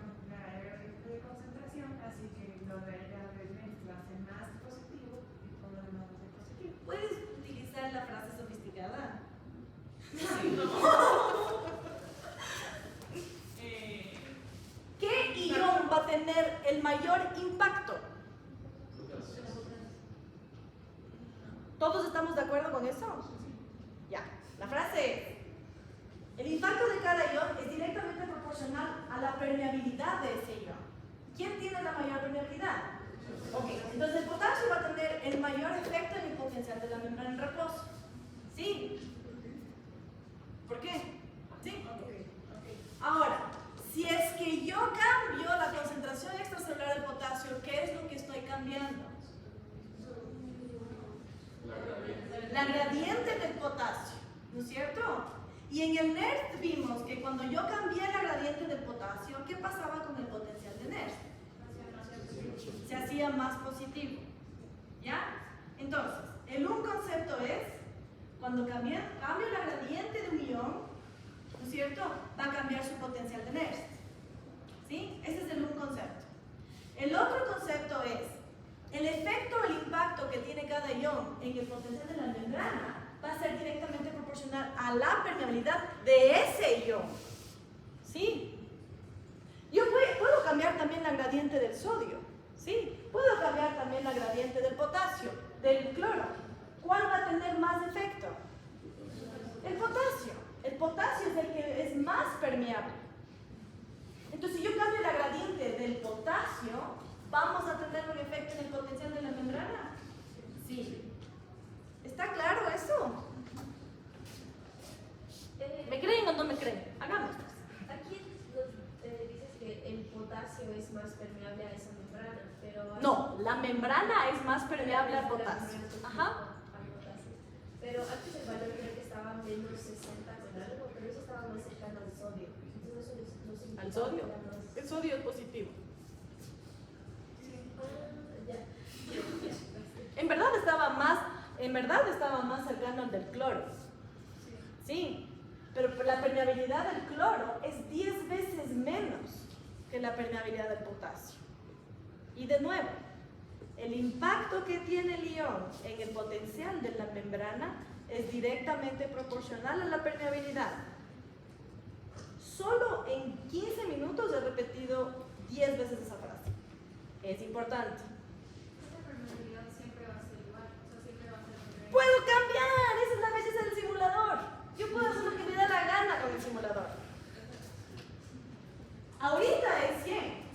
gradiente de concentración, así que lo de allá del NERS va a ser más positivo y todo lo demás va a ser positivo. ¿Puedes utilizar la frase sofisticada? ¿Qué ion va a tener el mayor impacto? ¿Todos estamos de acuerdo con eso? Ya, la frase es, el impacto de cada ion es directamente proporcional a la permeabilidad de ese ion. ¿Quién tiene la mayor permeabilidad? Ok, entonces el potasio va a tener el mayor efecto en el potencial de la membrana en reposo. ¿Sí? ¿Por qué? ¿Sí? Ahora, si es que yo cambio la concentración extracelular del potasio, ¿qué es lo que estoy cambiando? La gradiente del potasio, ¿no es cierto? Y en el NERS vimos que cuando yo cambié la gradiente del potasio, ¿qué pasaba con el potencial de NERS? Se hacía más positivo. ¿Ya? Entonces, el un concepto es, cuando cambio la gradiente de un ion, ¿no es cierto? Va a cambiar su potencial de NERS. ¿Sí? Ese es el un concepto. El otro concepto es, el efecto o el impacto que tiene cada ion en el potencial de la membrana va a ser directamente proporcional a la permeabilidad de ese ion. ¿Sí? Yo puedo cambiar también la gradiente del sodio. ¿Sí? Puedo cambiar también la gradiente del potasio, del cloro. ¿Cuál va a tener más efecto? El potasio. El potasio es el que es más permeable. Entonces, si yo cambio la gradiente del potasio, ¿vamos a tener un efecto en el potencial de la membrana? Sí. ¿Está claro eso? ¿Me creen o no me creen? Hagamos. Aquí dices que el potasio es más permeable a esa membrana, pero... No, la membrana es más permeable al potasio. Ajá. Pero antes el valor creo que estaba menos 60 con algo, pero eso estaba más cercano al sodio. Entonces eso no significa ¿Al sodio? que era más- El sodio es positivo. Ya. En verdad estaba más cercano al del cloro. Sí, pero la permeabilidad del cloro es 10 veces menos que la permeabilidad del potasio. Y de nuevo, el impacto que tiene el ion en el potencial de la membrana es directamente proporcional a la permeabilidad. Solo en 15 minutos he repetido 10 veces esa frase. Es importante. Esta permeabilidad siempre va a ser igual, o sea, siempre va a ser permeable. ¡Puedo cambiar! Esa es la belleza del simulador. Yo puedo hacer lo que me da la gana con el simulador. Ahorita es 100.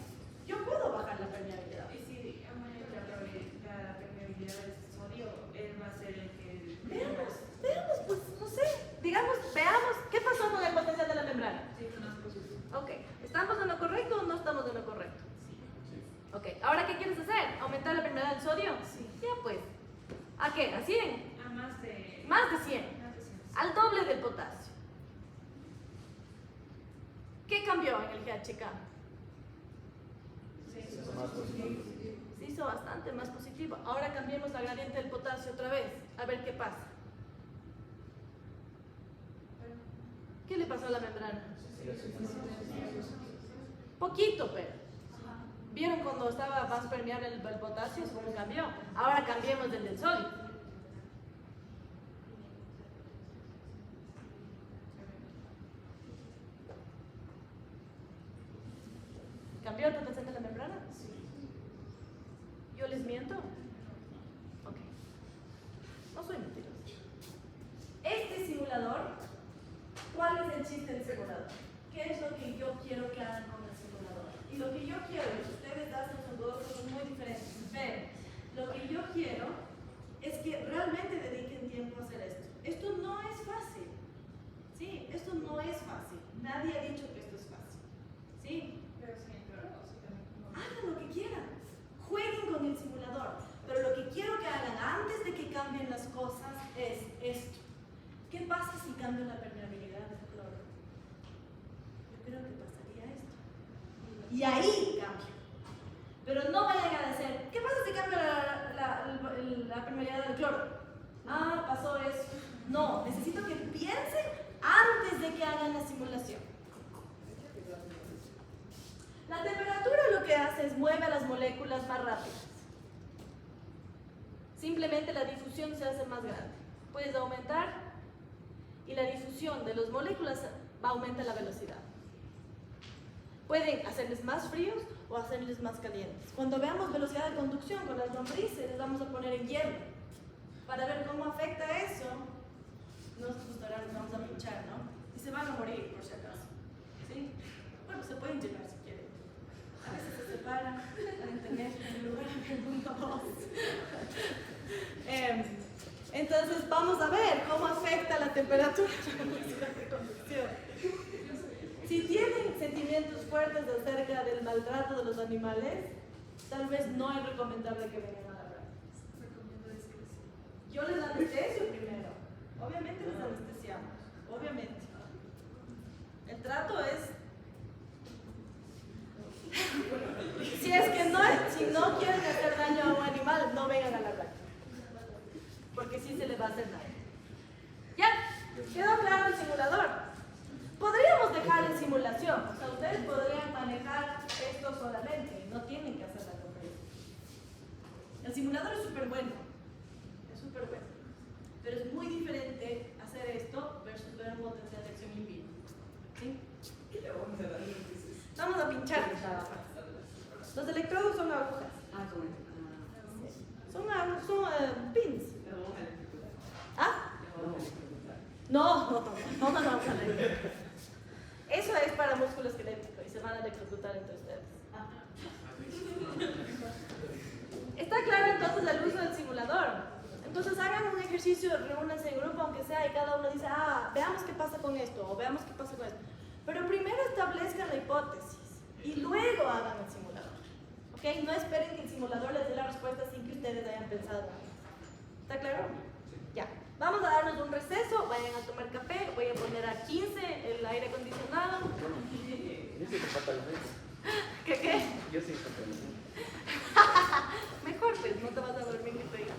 Yo puedo bajar la permeabilidad. Y si aumenta la permeabilidad del sodio, él va a ser el que... Veamos, pues, no sé. Digamos, veamos qué pasó con el potencial de la membrana. Sí, es más positivo. Ok, ¿estamos en lo correcto o no estamos en lo correcto? Ok, ¿ahora qué quieres hacer? ¿Aumentar la permeabilidad del sodio? Sí. Ya pues. ¿A qué? ¿A 100? A más de... Más de 100. Más de 100. Al doble del potasio. ¿Qué cambió en el GHK? Sí, Se hizo más positivo. Se hizo bastante más positivo. Ahora cambiemos la gradiente del potasio otra vez. A ver qué pasa. ¿Qué le pasó a la membrana? Poquito, pero. ¿Vieron cuando estaba más permeable el potasio? ¿Cómo cambió? Ahora cambiemos del sodio. ¿Cambió el potencial de la membrana? ¿Yo les miento? Ok. No soy mentiroso. Este simulador, ¿cuál es el chiste del simulador? ¿Qué es lo que yo quiero que hagan con el simulador? Y lo que yo quiero, y ustedes hacen son dos cosas muy diferentes, pero lo que yo quiero es que realmente dediquen tiempo a hacer esto. Esto no es fácil. Sí, esto no es fácil. Nadie ha dicho que esto es fácil. Sí. Pero sí, claro, sí, también. Hagan lo que quieran, jueguen con el simulador, pero lo que quiero que hagan antes de que cambien las cosas es esto. ¿Qué pasa si cambio la permeabilidad del cloro? Yo creo que pasaría esto. Y ahí cambio. Pero no vayan a decir, ¿qué pasa si cambio la permeabilidad del cloro? Ah, pasó eso. No, necesito que piensen antes de que hagan la simulación. La temperatura lo que hace es mueve a las moléculas más rápidas. Simplemente la difusión se hace más grande. Puedes aumentar y la difusión de las moléculas va a aumentar la velocidad. Pueden hacerles más fríos o hacerles más calientes. Cuando veamos velocidad de conducción con las lombrices, les vamos a poner en hielo para ver cómo afecta eso. Nos gustará, nos vamos a pinchar, ¿no? Y se van a morir, por si acaso. ¿Sí? Bueno, se pueden llevar si quieren. A veces se separan para tener el lugar en uno o dos. Entonces vamos a ver cómo afecta la temperatura la velocidad de conducción. Si tienen sentimientos fuertes acerca del maltrato de los animales, tal vez no es recomendable que vengan a la práctica. Recomiendo decir que sí. Yo les anestesio primero. Obviamente les anestesiamos. Obviamente. El trato es... Si no quieren hacer daño a un animal, no vengan a la práctica. Porque sí se les va a hacer daño. ¿Ya? ¿Quedó claro el simulador? Podríamos dejar en simulación. O sea, ustedes podrían manejar esto solamente. No tienen que hacer la conferencia. El simulador es súper bueno. Es súper bueno. Pero es muy diferente hacer esto versus ver un potencial de acción in vivo. ¿Sí? ¿Qué le vamos a dar entonces? Vamos a pinchar. Los electrodos son agujas. Son pins. La vamos a electrocutar. ¿Ah? La vamos a electrocutar. No. Eso es para músculo esquelético y se van a electrocutar entre ustedes. ¿Está claro entonces el uso del simulador? Entonces hagan un ejercicio, reúnanse en grupo, aunque sea, y cada uno dice, veamos qué pasa con esto, o veamos qué pasa con esto. Pero primero establezcan la hipótesis y luego hagan el simulador. ¿Ok? No esperen que el simulador les dé la respuesta sin que ustedes hayan pensado. ¿Está claro? Ya. Vamos a darnos un receso, vayan a tomar café, voy a poner a 15 el aire acondicionado. Yo sí que falta el mes. ¿Qué? Yo sí que falta el mes. Mejor pues, no te vas a dormir ni pegar.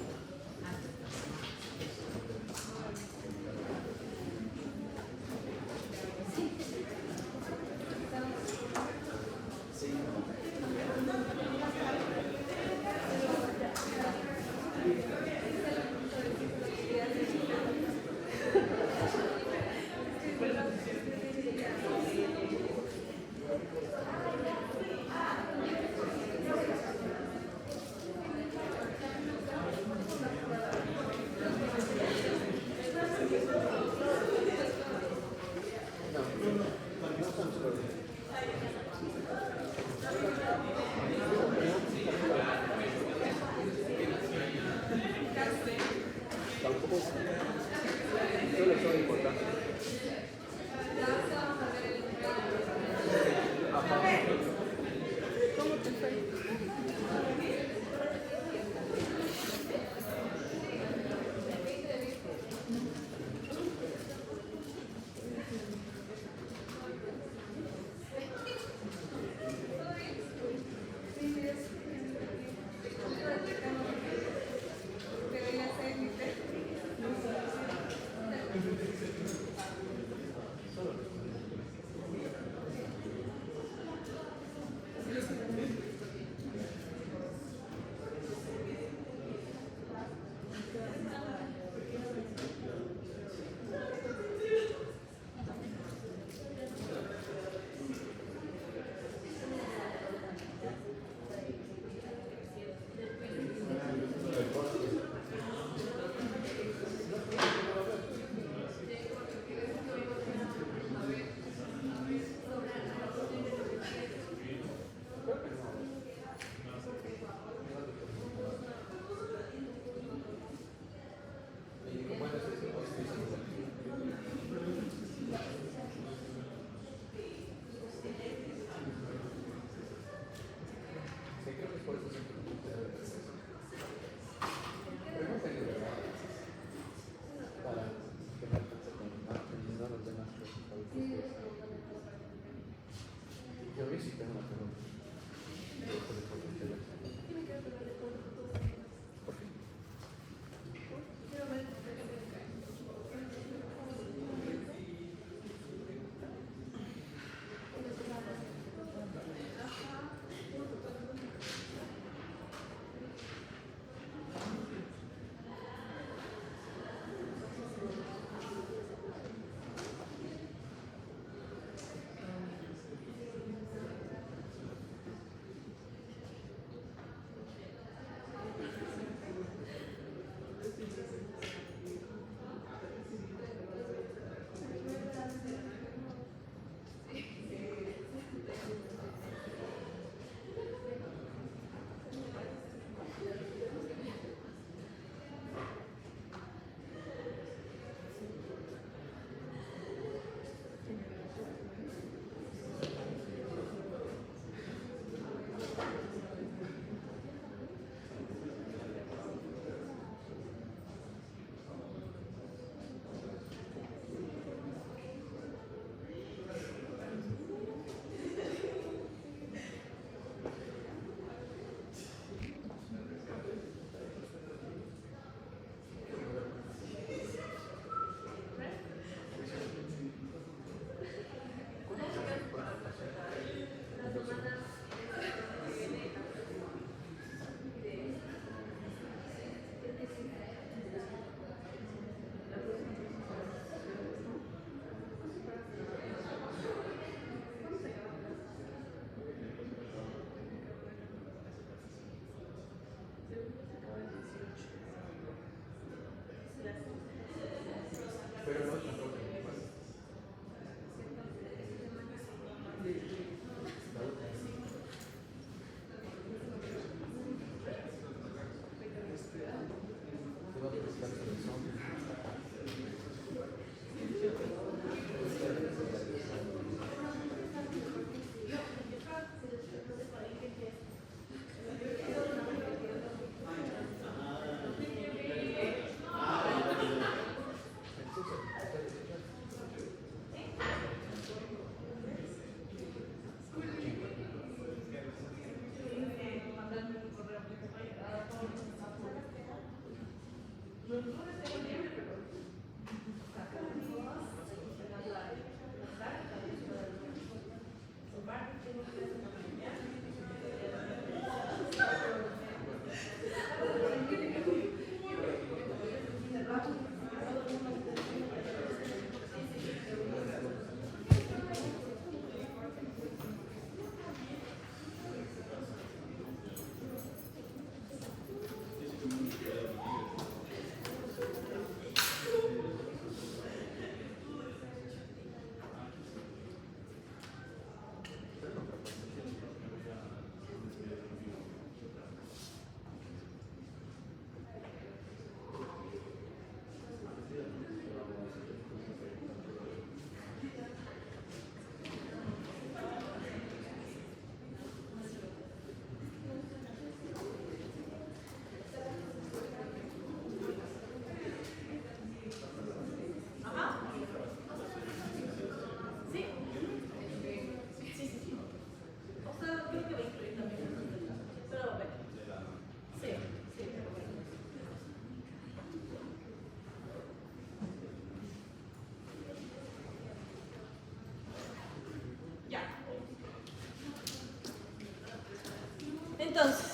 Entonces,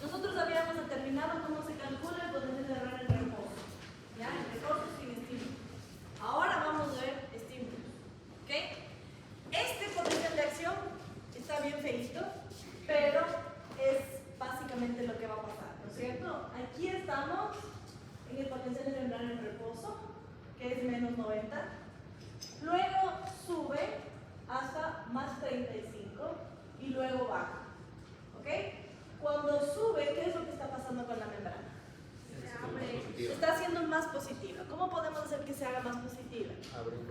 nosotros habíamos determinado cómo se calcula el potencial de error en reposo. ¿Ya? En reposo sin estímulo. Ahora vamos a ver estímulos. ¿Ok? Este potencial de acción está bien feíto, pero es básicamente lo que va a pasar, ¿no es cierto? Aquí estamos en el potencial de membrana en reposo, que es menos 90. Luego sube hasta más 35 y luego baja. ¿Ok? Cuando sube, ¿qué es lo que está pasando con la membrana? Se está haciendo más positiva. ¿Cómo podemos hacer que se haga más positiva?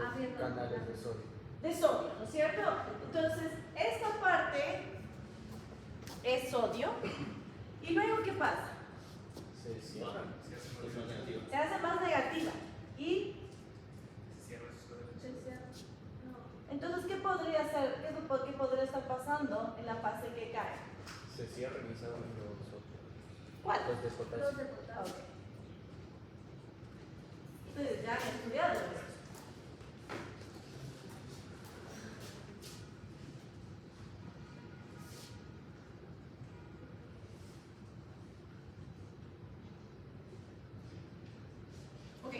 Abriendo canales de sodio. De sodio, ¿no es cierto? Entonces, esta parte es sodio. ¿Y luego qué pasa? Se cierra. Se hace más negativa. ¿Y? Entonces, ¿qué podría ser? ¿Qué podría estar pasando en la fase que cae? Se cierra y se abren los otros. ¿Cuál? Los de potasio. Los de potasio. Ok. Ustedes ya han estudiado esto. Ok.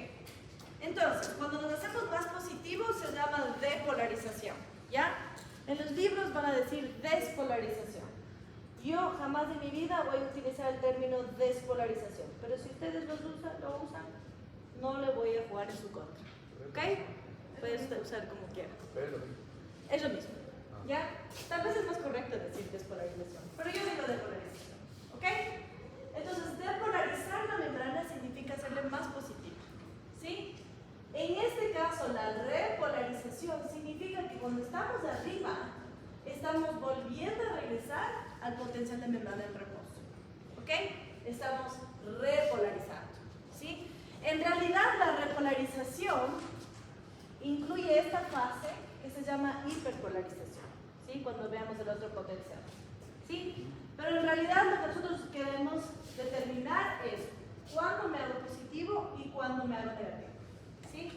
Entonces, cuando nos hacemos más positivos se llama depolarización. ¿Ya? En los libros van a decir despolarización. Yo jamás en mi vida voy a utilizar el término despolarización, pero si ustedes lo usan, no le voy a jugar en su contra. ¿Ok? Puedes usar como quieran. Pero es lo mismo. Es lo mismo. ¿Ya? Tal vez es más correcto decir despolarización, pero yo digo depolarización. ¿Ok? Entonces, depolarizar la membrana significa hacerle más positiva. ¿Sí? En este caso, la repolarización significa que cuando estamos arriba, estamos volviendo a regresar al potencial de membrana en reposo. ¿Ok? Estamos repolarizando. ¿Sí? En realidad, la repolarización incluye esta fase que se llama hiperpolarización. ¿Sí? Cuando veamos el otro potencial. ¿Sí? Pero en realidad lo que nosotros queremos determinar es cuándo me hago positivo y cuándo me hago negativo. ¿Sí?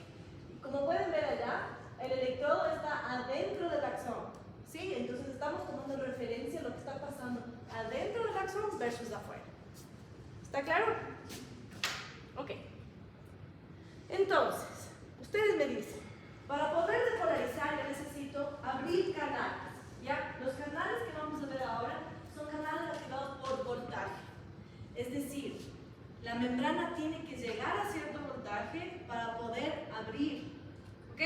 Y como pueden ver allá, el electrodo está adentro del axón. ¿Sí? Entonces estamos tomando referencia a lo que está pasando adentro del axón versus afuera. ¿Está claro? Ok. Entonces, ustedes me dicen, para poder depolarizar yo necesito abrir canales. ¿Ya? Los canales que vamos a ver ahora son canales activados por voltaje. Es decir, la membrana tiene que llegar a cierto voltaje para poder abrir. ¿Ok?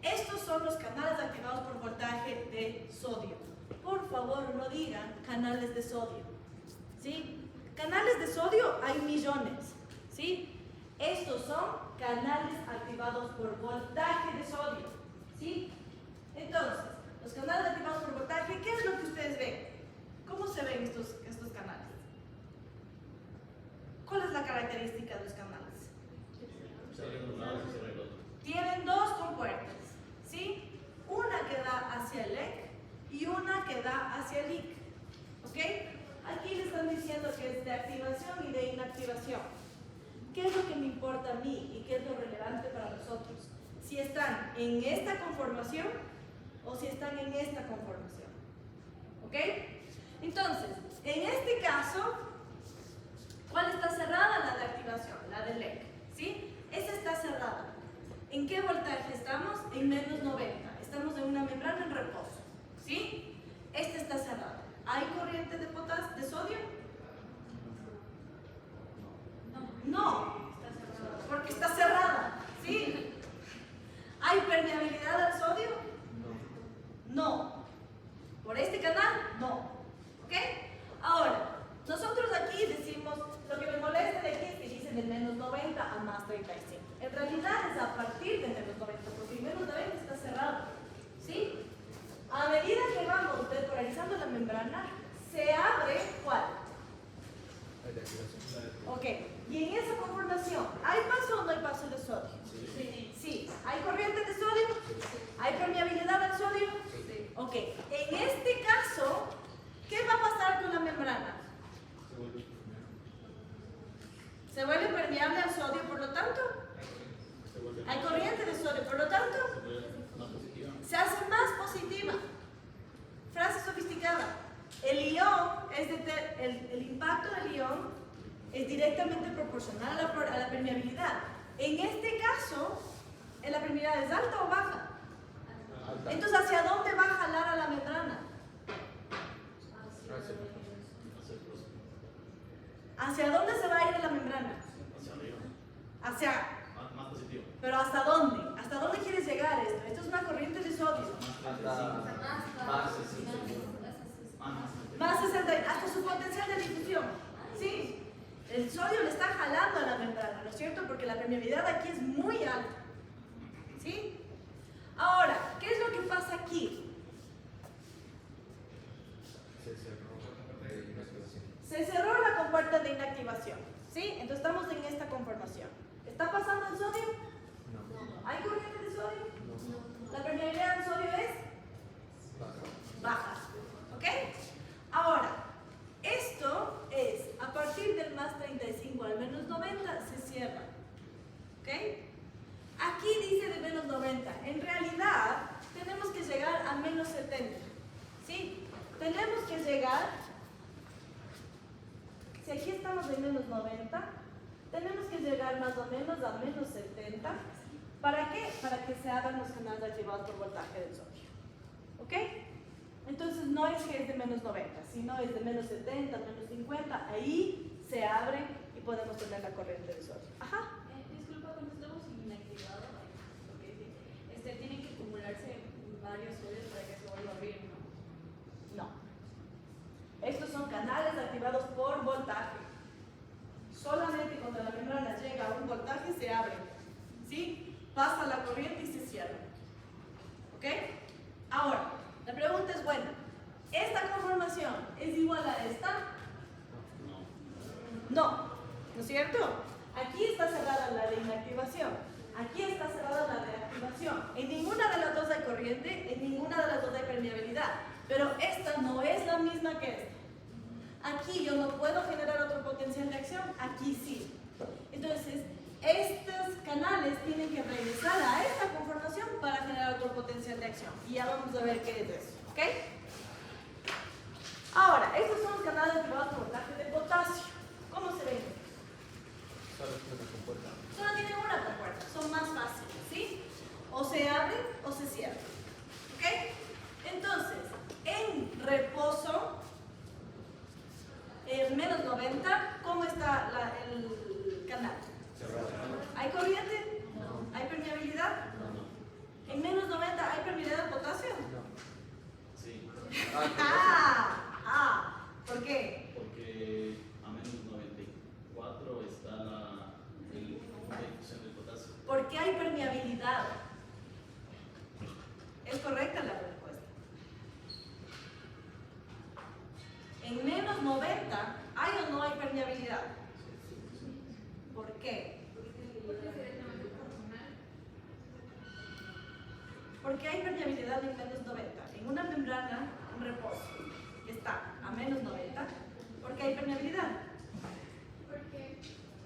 Estos son son los canales activados por voltaje de sodio. Por favor, no digan canales de sodio. ¿Sí? Canales de sodio hay millones. ¿Sí? Estos son canales activados por voltaje de sodio. ¿Sí? Entonces, los canales activados por voltaje, ¿qué es lo que ustedes ven? ¿Cómo se ven estos canales? ¿Cuál es la característica de los canales? Tienen dos compuertas, ¿sí? Una que da hacia el LEC y una que da hacia el IC. ¿Ok? Aquí le están diciendo que es de activación y de inactivación. ¿Qué es lo que me importa a mí y qué es lo relevante para nosotros? Si están en esta conformación o si están en esta conformación. ¿Ok? Entonces, en este caso, ¿cuál está cerrada? La de activación, la de LEC. ¿Sí? Esa está cerrada. ¿En qué voltaje estamos? En menos 90. Estamos en una membrana en reposo. ¿Sí? Esta está cerrada. ¿Hay corriente de sodio? No, porque está cerrada. ¿Sí? ¿Hay permeabilidad al sodio? No. ¿Por este canal? No. ¿Ok? Ahora, nosotros aquí decimos, lo que me molesta de aquí es que dicen de menos 90 a más 35. En realidad es a partir de menos 90, porque el menos 90 está cerrado. ¿Sí? A medida que vamos despolarizando la membrana, se abre, ¿cuál? Ok. Y en esa conformación, ¿hay paso o no hay paso de sodio? Sí. Sí. ¿Hay corriente de sodio? ¿Hay permeabilidad al sodio? Sí. Ok. En este caso, ¿qué va a pasar con la membrana? Se vuelve permeable al sodio, por lo tanto, hay corriente de sodio, por lo tanto, se hace más positiva. Frase sofisticada. El ion, el impacto del ion es directamente proporcional a la permeabilidad. En este caso, ¿la permeabilidad es alta o baja? Entonces, ¿hacia dónde va a jalar a la membrana? ¿Hacia dónde se va a ir la membrana? Hacia más positivo. ¿Pero hasta dónde? ¿Hasta dónde quieres llegar esto? Esto es una corriente de sodio. Más 60, hasta su potencial de difusión. ¿Sí? El sodio le está jalando a la membrana, ¿no es cierto? Porque la permeabilidad aquí es muy alta. ¿Sí? Ahora, ¿qué es lo que pasa aquí? Se cerró la compuerta de inactivación. ¿Sí? Entonces estamos en esta conformación. ¿Está pasando el sodio? No. ¿Hay corriente de sodio? No. ¿La permeabilidad del sodio es? Baja. ¿Ok? Ahora, esto es, a partir del más 35 al menos 90, se cierra. ¿Ok? Aquí dice de menos 90. En realidad, tenemos que llegar a menos 70. ¿Sí? Tenemos que llegar, si aquí estamos en menos 90, tenemos que llegar más o menos a menos 70. ¿Para qué? Para que se abran los canales activados por voltaje del sodio. ¿Ok? Entonces no es que es de menos 90, sino es de menos 70, menos 50. Ahí se abre y podemos tener la corriente de sodio. Ajá. Disculpa, cuando estamos inactivados, porque tienen que acumularse varios sodios para que se vuelva a abrir, ¿no? No. Estos son canales activados por voltaje. Solamente cuando la membrana llega a un voltaje se abre. ¿Sí? Pasa la corriente y se cierra. ¿Ok? Ahora, la pregunta es buena. ¿Esta conformación es igual a esta? No. ¿No es cierto? Aquí está cerrada la de inactivación. Aquí está cerrada la de activación. En ninguna de las dos hay corriente, en ninguna de las dos hay permeabilidad. Pero esta no es la misma que esta. Aquí yo no puedo generar otro potencial de acción, aquí sí. Entonces, estos canales tienen que regresar a esta conformación para generar otro potencial de acción. Y ya vamos a ver qué es eso. ¿Ok? Ahora, estos son los canales activados por voltaje de potasio. ¿Cómo se ven? Solo tienen una compuerta, son más fáciles, ¿sí? O se abren o se cierran. ¿Ok? Entonces, en reposo, menos 90, ¿cómo está el canal? ¿Hay corriente? ¿Hay permeabilidad? En menos 90 hay permeabilidad. ¿Es correcta la respuesta? En menos 90, ¿hay o no hay permeabilidad? ¿Por qué? Porque hay permeabilidad en menos 90. En una membrana, un reposo, que está a menos 90, porque hay permeabilidad. Porque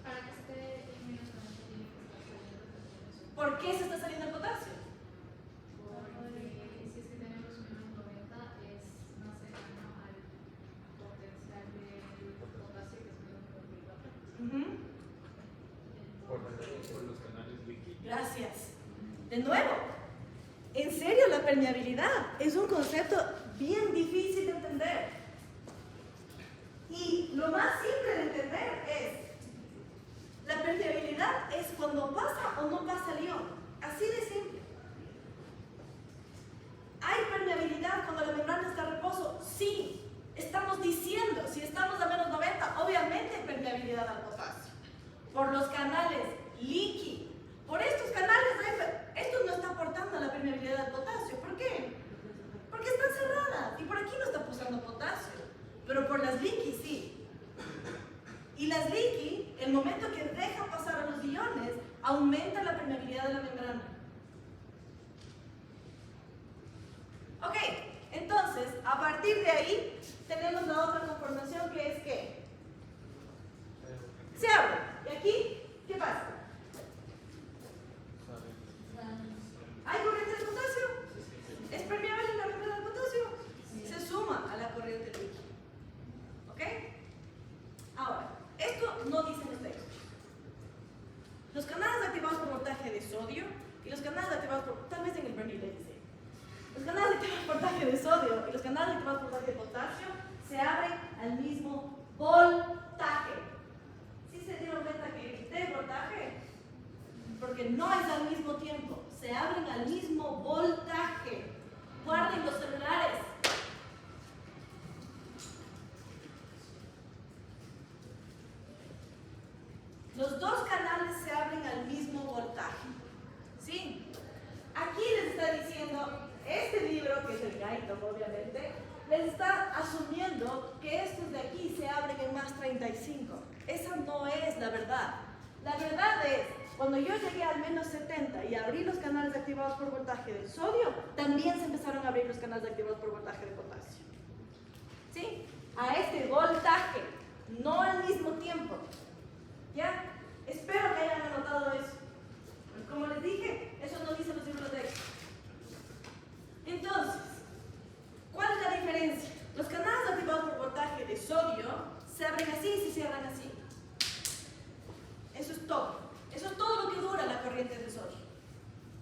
para que esté en menos 90 tiene que estar saliendo potasio. ¿Por qué se está saliendo el potasio? Porque si es que tenemos menos 90 es más cercano al potencial del potasio que es menos 94. Por los canales líquidos. Gracias. De nuevo, en serio, la permeabilidad es un concepto bien difícil de entender. Y lo más simple de entender es, la permeabilidad es cuando pasa o no pasa el ion. Así de simple. ¿Hay permeabilidad cuando la membrana está a reposo? Sí. Estamos diciendo, si estamos a menos 90, obviamente hay permeabilidad al potasio. Por los canales líquidos. Por estos canales, esto no está aportando la permeabilidad al potasio. ¿Por qué? Porque están cerradas y por aquí no está pasando potasio. Pero por las leaky sí. Y las leaky, el momento que deja pasar a los iones, aumenta la permeabilidad de la membrana. Ok, entonces, a partir de ahí, tenemos la otra conformación que es que se abre. ¿Y aquí qué pasa? ¿Hay corriente de potasio? ¿Es permeable la membrana del potasio? Se suma a la corriente líquida. ¿Ok? Ahora, esto no dice los textos. Los canales activados por voltaje de sodio y los canales activados por, tal vez en el Bernie le dice, los canales activados por voltaje de sodio y los canales activados por voltaje de potasio se abren al mismo voltaje. ¿Sí se dieron cuenta que grité voltaje? Porque no es al mismo tiempo, se abren al mismo voltaje. Guarden los celulares. Los dos canales se abren al mismo voltaje. ¿Sí? Aquí les está diciendo, este libro, que es el Gaitom obviamente, les está asumiendo que estos de aquí se abren en más 35. Esa no es la verdad. La verdad es, cuando yo llegué al menos 70 y abrí los canales activados por voltaje del sodio, también se empezaron a abrir los canales activados por voltaje de potasio. ¿Sí? A este voltaje, no al mismo tiempo. ¿Ya? Espero que hayan anotado eso. Pues como les dije, eso no dice los libros de texto. Entonces, ¿cuál es la diferencia? Los canales activados por voltaje de sodio se abren así y se cierran así. Eso es todo. Eso es todo lo que dura la corriente de sodio.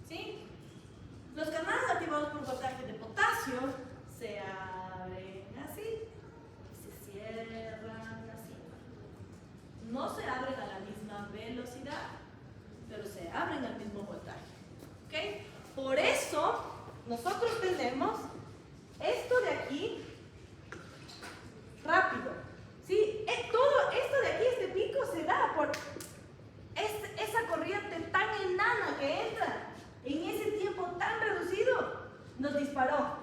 ¿Sí? Los canales activados por voltaje de potasio se abren así y se cierran así. No se abren a la misma velocidad, pero se abren al mismo voltaje. ¿Ok? Por eso, nosotros tenemos esto de aquí rápido. ¿Sí? Todo esto de aquí, este pico, se da por esa corriente tan enana que entra en ese tiempo tan reducido, nos disparó.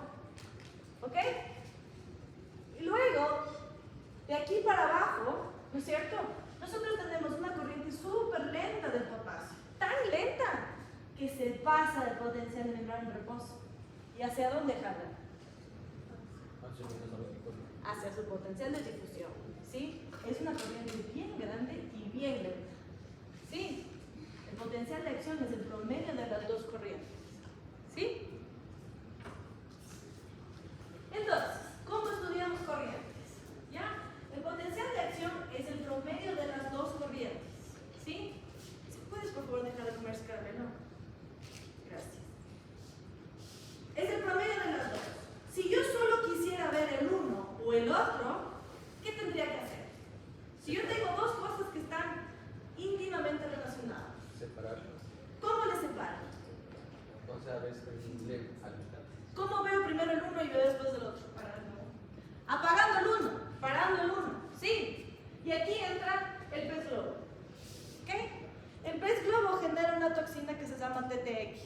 ¿Ok? Y luego, de aquí para abajo, ¿no es cierto? Nosotros tenemos una corriente súper lenta del potasio, tan lenta que se pasa del potencial de membrana en reposo. ¿Y hacia dónde jala? Hacia su potencial de difusión. ¿Sí? Es una corriente bien grande y bien lenta. ¿Sí? El potencial de acción es el promedio de las dos corrientes. ¿Sí? Entonces, ¿cómo estudiamos corrientes? ¿Ya? El potencial de acción es el promedio de las dos corrientes. ¿Sí? ¿Sí puedes, por favor, dejar de comer ese caramelo? Gracias. Es el promedio de las dos. Si yo solo quisiera ver el uno o el otro, ¿qué tendría que hacer? Si yo tengo dos cosas que están íntimamente relacionadas, Separarlos. ¿cómo les separo? O sea, ves preferible a la mitad. ¿Cómo veo primero el uno y veo después el otro? Apagando el uno, parando el uno. ¿Sí? Y aquí entra el pez globo. ¿Ok? El pez globo genera una toxina que se llama TTX.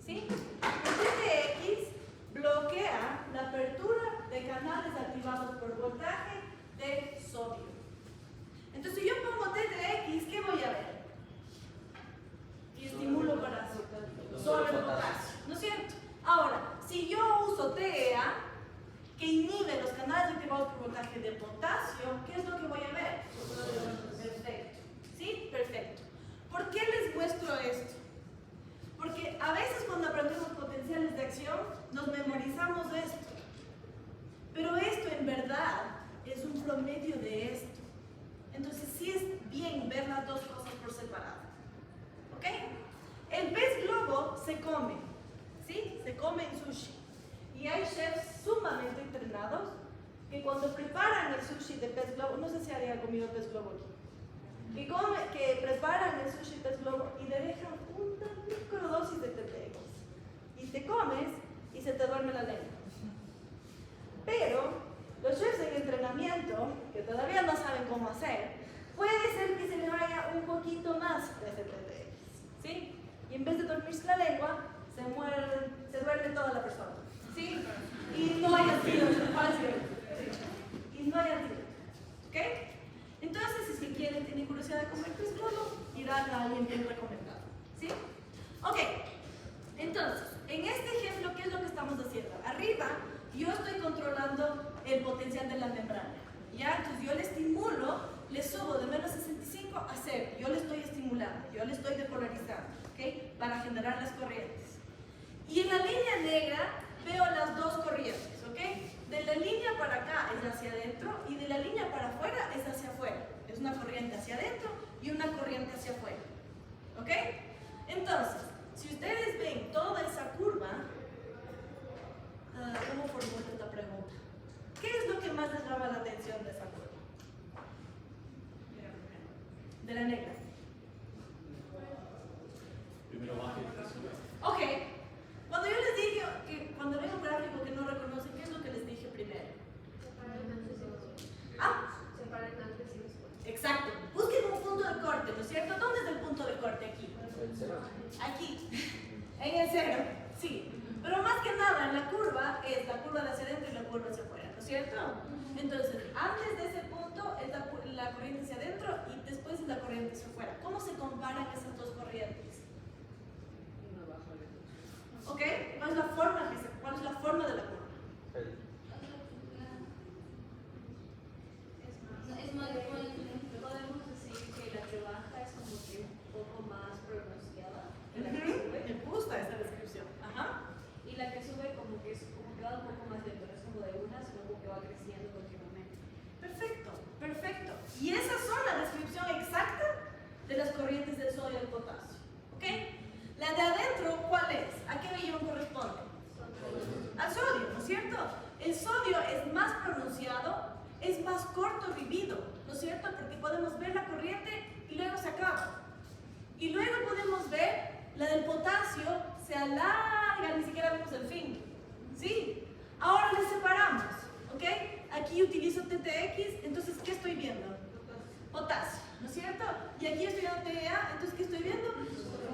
¿Sí? El TTX bloquea la apertura de canales activados por voltaje de sodio. Entonces, si yo pongo TTX, ¿qué voy a ver? Y estimulo para solo el potasio, ¿no es cierto? Ahora, si yo uso TEA, que inhibe los canales activados por voltaje de potasio, ¿qué es lo que voy a ver? Perfecto. ¿Sí? Perfecto. ¿Por qué les muestro esto? Porque a veces cuando aprendemos potenciales de acción, nos memorizamos esto. Pero esto en verdad es un promedio de esto. Entonces sí es bien ver las dos cosas por separado. ¿Ok? El pez globo se come. ¿Sí? Se come en sushi. Y hay chefs sumamente entrenados que cuando preparan el sushi de pez globo, no sé si alguien ha comido pez globo aquí, que preparan el sushi pez globo y le dejan una microdosis de TTX. Y te comes y se te duerme la lengua. Pero los chefs en entrenamiento, que todavía no saben cómo hacer, puede ser que se le vaya un poquito más de ese TTX. ¿Sí? Y en vez de dormirse la lengua, se duerme toda la persona. ¿Sí? Y no hay antídoto fácil. Y no hay antídoto. ¿Ok? Entonces, si es que quieren, tienen curiosidad de comer pez globo, irán a alguien bien recomendado. ¿Sí? Ok. Entonces, en este ejemplo, ¿qué es lo que estamos haciendo? Arriba, yo estoy controlando el potencial de la membrana. ¿Ya? Entonces, yo le estimulo, le subo de menos 65 a 0. Yo le estoy estimulando, yo le estoy depolarizando. ¿Ok? Para generar las corrientes. Y en la línea negra veo las dos corrientes, ¿ok? De la línea para acá es hacia adentro y de la línea para afuera es hacia afuera. Es una corriente hacia adentro y una corriente hacia afuera, ¿ok? Entonces, si ustedes ven toda esa curva, ¿cómo formulo esta pregunta? ¿Qué es lo que más les llama la atención de esa curva? De la negra. Primero baja y después sube. Ok. Cuando yo les dije que cuando ven un gráfico que no reconocen, ¿qué es lo que les dije primero? Ah, Separen antes y después. exacto. Busquen un punto de corte, ¿no es cierto? ¿Dónde está el punto de corte? Aquí. El cero. Aquí. En el cero. Sí. Pero más que nada, en la curva es la curva de hacia adentro y la curva hacia afuera, ¿no es cierto? Entonces, antes de ese punto es la corriente hacia adentro y después es la corriente hacia afuera. ¿Cómo se comparan esas dos corrientes? Una baja y otra. ¿Ok? ¿Cuál es la forma de la curva? Es más, podemos decir que la que baja es como que un poco más pronunciada que la que sube. Me gusta esa descripción. Ajá. Y la que sube como que va un poco más lento, no es como de una, sino como que va creciendo continuamente. Perfecto, perfecto. Y esas son la descripción exacta de las corrientes del sodio y del potasio. ¿Ok? La de adentro, ¿cuál es? ¿A qué ion corresponde? Al sodio, ¿no es cierto? El sodio es más pronunciado, es más corto vivido, ¿no es cierto? Porque podemos ver la corriente y luego se acaba. Y luego podemos ver la del potasio, se alarga, ni siquiera vemos el fin. ¿Sí? Ahora les separamos, ¿ok? Aquí utilizo TTX, entonces, ¿qué estoy viendo? Potasio, ¿no es cierto? Y aquí estoy viendo TEA, entonces, ¿qué estoy viendo?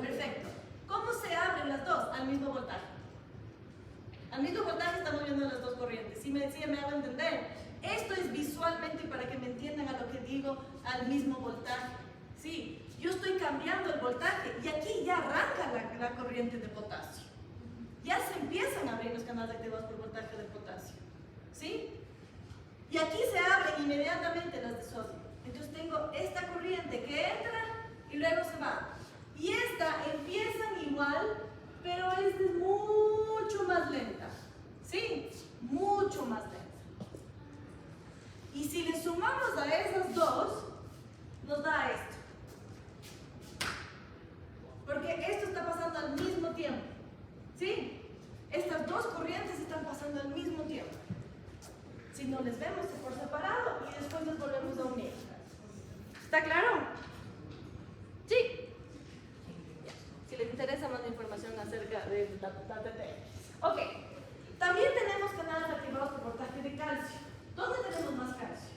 Perfecto. ¿Cómo se abren las dos? Al mismo voltaje. Al mismo voltaje estamos viendo las dos corrientes. ¿Sí me hago entender? Esto es visualmente para que me entiendan a lo que digo, al mismo voltaje. Sí, yo estoy cambiando el voltaje y aquí ya arranca la corriente de potasio. Ya se empiezan a abrir los canales activados por voltaje de potasio. ¿Sí? Y aquí se abren inmediatamente las de sodio. Entonces tengo esta corriente que entra y luego se va. Y esta empiezan igual, pero esta es mucho más lenta. ¿Sí? Mucho más lenta. Y si le sumamos a esas dos, nos da esto. Porque esto está pasando al mismo tiempo. ¿Sí? Estas dos corrientes están pasando al mismo tiempo. Si no les vemos por separado y después les volvemos a unir. ¿Está claro? Sí. Si les interesa más información acerca de la TTX. Ok. También tenemos canales activados por voltaje de calcio. ¿Dónde tenemos más calcio?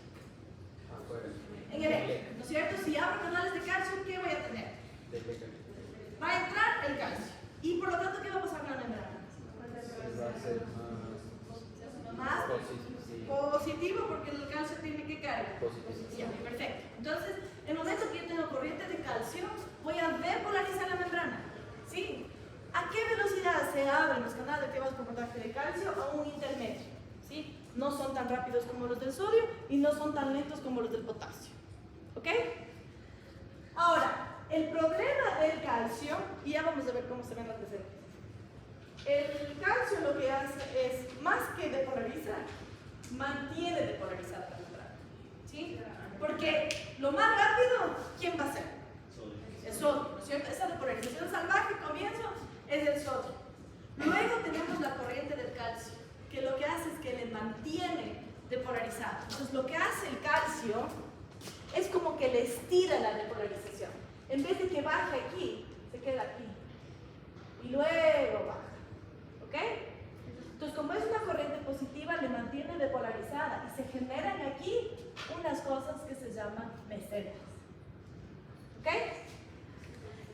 Afuera. En el eje, ¿no es cierto? Si abro canales de calcio, ¿qué voy a tener? Del eje. Va a entrar el calcio. porcentaje de calcio a un intermedio, ¿sí? No son tan rápidos como los del sodio y no son tan lentos como los del potasio, ¿ok? Ahora, el problema del calcio, y ya vamos a ver cómo se ven las recetas. El calcio lo que hace es, más que depolarizar, mantiene depolarizada la membrana, ¿sí? Porque lo más rápido, ¿quién va a ser? El sodio, ¿no es cierto? Esa depolarización salvaje comienzo es el sodio. Luego tenemos la corriente del calcio, que lo que hace es que le mantiene depolarizado. Entonces lo que hace el calcio es como que le estira la depolarización. En vez de que baje aquí, se queda aquí. Y luego baja. ¿Ok? Entonces como es una corriente positiva, le mantiene depolarizada y se generan aquí unas cosas que se llaman mesetas. ¿Ok?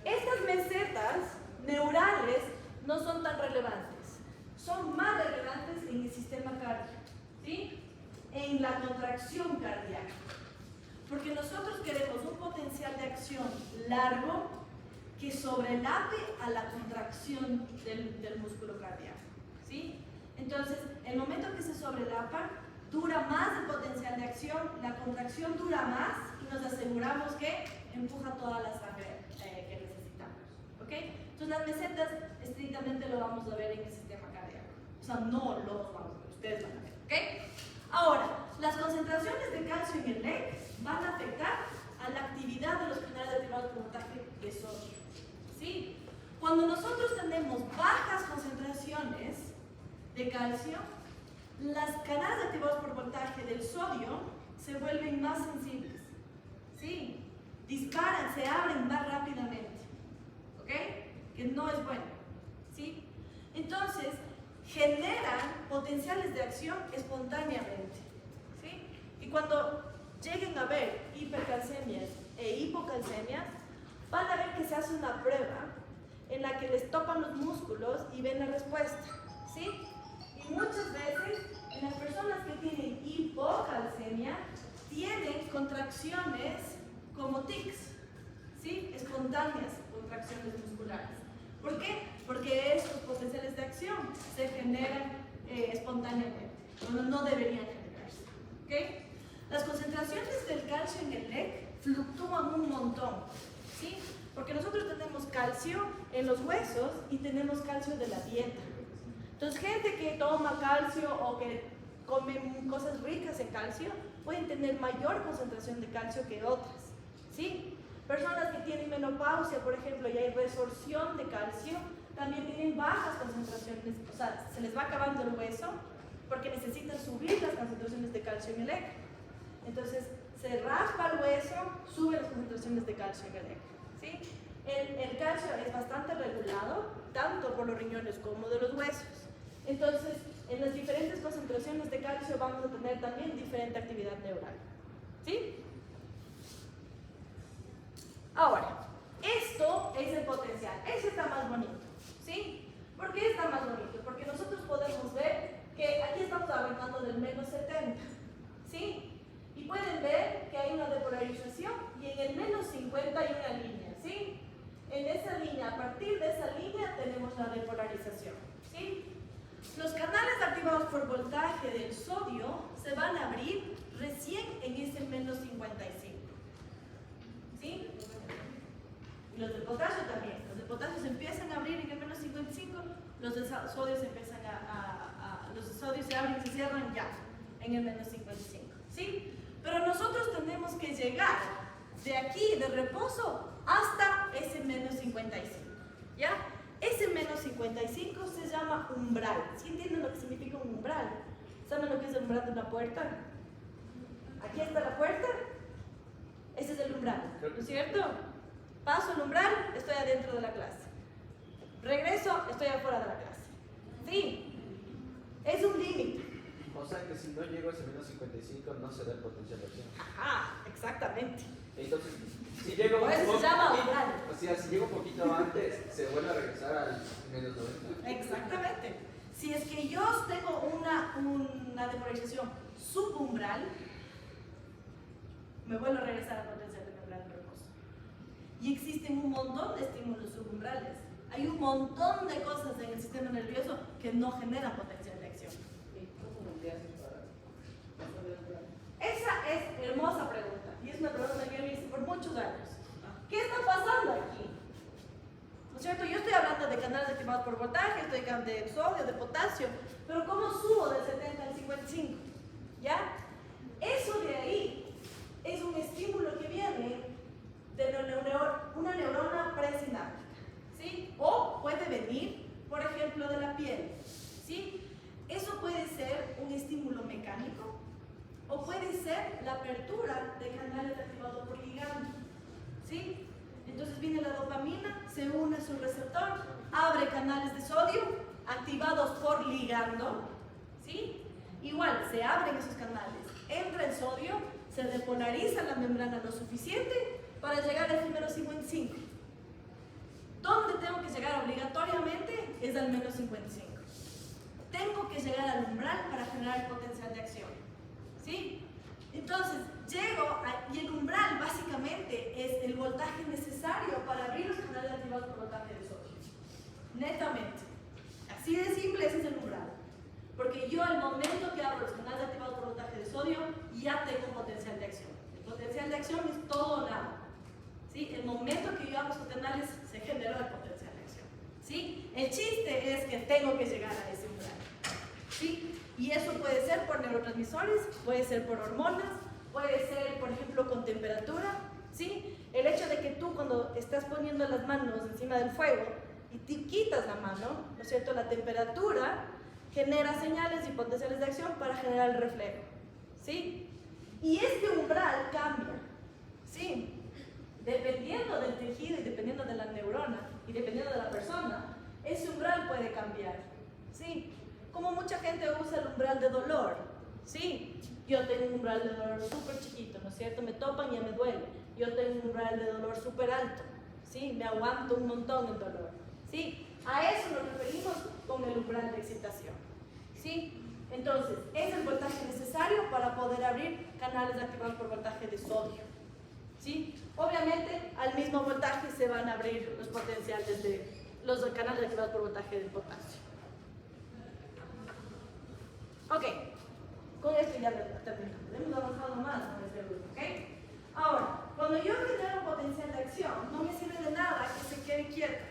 Estas mesetas neurales no son tan relevantes. Son más relevantes en el sistema cardíaco, ¿sí? En la contracción cardíaca. Porque nosotros queremos un potencial de acción largo que sobrelape a la contracción del músculo cardíaco, ¿sí? Entonces, el momento que se sobrelapa, dura más el potencial de acción, la contracción dura más y nos aseguramos que empuja toda la sangre que necesitamos, ¿ok? Entonces, las mesetas estrictamente lo vamos a ver en el sistema cardíaco. O sea, no lo vamos a ver, ustedes van a ver, ¿ok? Ahora, las concentraciones de calcio en el LEC van a afectar a la actividad de los canales activados por voltaje de sodio, ¿sí? Cuando nosotros tenemos bajas concentraciones de calcio, las canales activados por voltaje del sodio se vuelven más sensibles, ¿sí? Disparan, se abren más rápidamente, ¿ok? Que no es bueno, ¿sí? Entonces, generan potenciales de acción espontáneamente, ¿sí? Y cuando lleguen a ver hipercalcemias e hipocalcemias, van a ver que se hace una prueba en la que les topan los músculos y ven la respuesta, ¿sí? Y muchas veces en las personas que tienen hipocalcemia tienen contracciones como tics, ¿sí? Espontáneas contracciones musculares. ¿Por qué? Porque estos potenciales de acción se generan espontáneamente, cuando no deberían generarse, ¿ok? Las concentraciones del calcio en el LEC fluctúan un montón, ¿sí? Porque nosotros tenemos calcio en los huesos y tenemos calcio de la dieta. Entonces, gente que toma calcio o que come cosas ricas en calcio pueden tener mayor concentración de calcio que otras, ¿sí? Personas que tienen menopausia, por ejemplo, y hay resorción de calcio, también tienen bajas concentraciones, o sea, se les va acabando el hueso porque necesitan subir las concentraciones de calcio en el EC. Entonces, se raspa el hueso, sube las concentraciones de calcio en el EC, ¿sí? El calcio es bastante regulado, tanto por los riñones como de los huesos. Entonces, en las diferentes concentraciones de calcio vamos a tener también diferente actividad neural, ¿sí? Ahora, esto es el potencial. Ese está más bonito, ¿sí? ¿Por qué está más bonito? Porque nosotros podemos ver que aquí estamos hablando del menos 70, ¿sí? Y pueden ver que hay una depolarización y en el menos 50 hay una línea, ¿sí? En esa línea, a partir de esa línea tenemos la depolarización, ¿sí? Los canales activados por voltaje del sodio se van a abrir recién en ese menos 55, ¿sí? Y los del potasio también. Los del potasio se empiezan a abrir en el menos 55, los del sodio se empiezan los del sodio se abren y se cierran ya en el menos 55, ¿sí? Pero nosotros tenemos que llegar de aquí, de reposo, hasta ese menos 55, ¿ya? Ese menos 55 se llama umbral. ¿Sí entienden lo que significa un umbral? ¿Saben lo que es el umbral de una puerta? Aquí está la puerta. Ese es el umbral, ¿no es cierto? Paso el umbral, estoy adentro de la clase. Regreso, estoy afuera de la clase. ¿Sí? Es un límite. O sea que si no llego a ese menos 55 no se da el potencial de acción. Ajá, exactamente. Entonces, si llego Por eso se llama umbral. o sea, si llego un poquito antes, se vuelve a regresar al menos 90. Exactamente. Si es que yo tengo una depolarización subumbral, me vuelvo a regresar al potencial de membrana en reposo. Y existen un montón de estímulos subumbrales. Hay un montón de cosas en el sistema nervioso que no generan potencial de acción. ¿Y cómo le haces para pasar de umbral? Esa es hermosa pregunta y es una pregunta que me hice por muchos años. ¿Qué está pasando aquí? ¿No es cierto? Yo estoy hablando de canales activados por voltaje, estoy hablando de sodio, de potasio, pero ¿cómo subo del 70 al 55? ¿Ya? Eso de ahí es un estímulo que viene de una neurona presináptica, ¿sí? O puede venir, por ejemplo, de la piel, ¿sí? Eso puede ser un estímulo mecánico o puede ser la apertura de canales activados por ligando, ¿sí? Entonces viene la dopamina, se une a su receptor, abre canales de sodio activados por ligando, ¿sí? Igual, se abren esos canales, entra el sodio, se depolariza la membrana lo suficiente para llegar al menos 55. ¿Dónde tengo que llegar obligatoriamente? Es al menos 55. Tengo que llegar al umbral para generar el potencial de acción, ¿sí? Entonces, llego y el umbral básicamente es el voltaje necesario para abrir los canales activados por voltaje de sodio. Netamente. Así de simple, ese es el umbral. Porque yo al momento que abro los canales activados por voltaje de sodio, ya tengo potencial de acción. El potencial de acción es todo o nada. ¿Sí? El momento que yo abro esos canales, se generó el potencial de acción. ¿Sí? El chiste es que tengo que llegar a ese umbral. ¿Sí? Y eso puede ser por neurotransmisores, puede ser por hormonas, puede ser, por ejemplo, con temperatura. ¿Sí? El hecho de que tú cuando estás poniendo las manos encima del fuego y te quitas la mano, ¿no es cierto? La temperatura genera señales y potenciales de acción para generar el reflejo, ¿sí? Y este umbral cambia, ¿sí? Dependiendo del tejido y dependiendo de la neurona y dependiendo de la persona, ese umbral puede cambiar, ¿sí? Como mucha gente usa el umbral de dolor, ¿sí? Yo tengo un umbral de dolor súper chiquito, ¿no es cierto? Me topan y ya me duele. Yo tengo un umbral de dolor súper alto, ¿sí? Me aguanto un montón el dolor, ¿sí? A eso nos referimos con el umbral de excitación, ¿sí? Entonces, es el voltaje necesario para poder abrir canales activados por voltaje de sodio, ¿sí? Obviamente, al mismo voltaje se van a abrir los potenciales de los canales activados por voltaje de potasio. Ok, con esto ya terminamos. Hemos avanzado más con este grupo, ¿ok? Ahora, cuando yo genero un potencial de acción, no me sirve de nada que se quede quieto,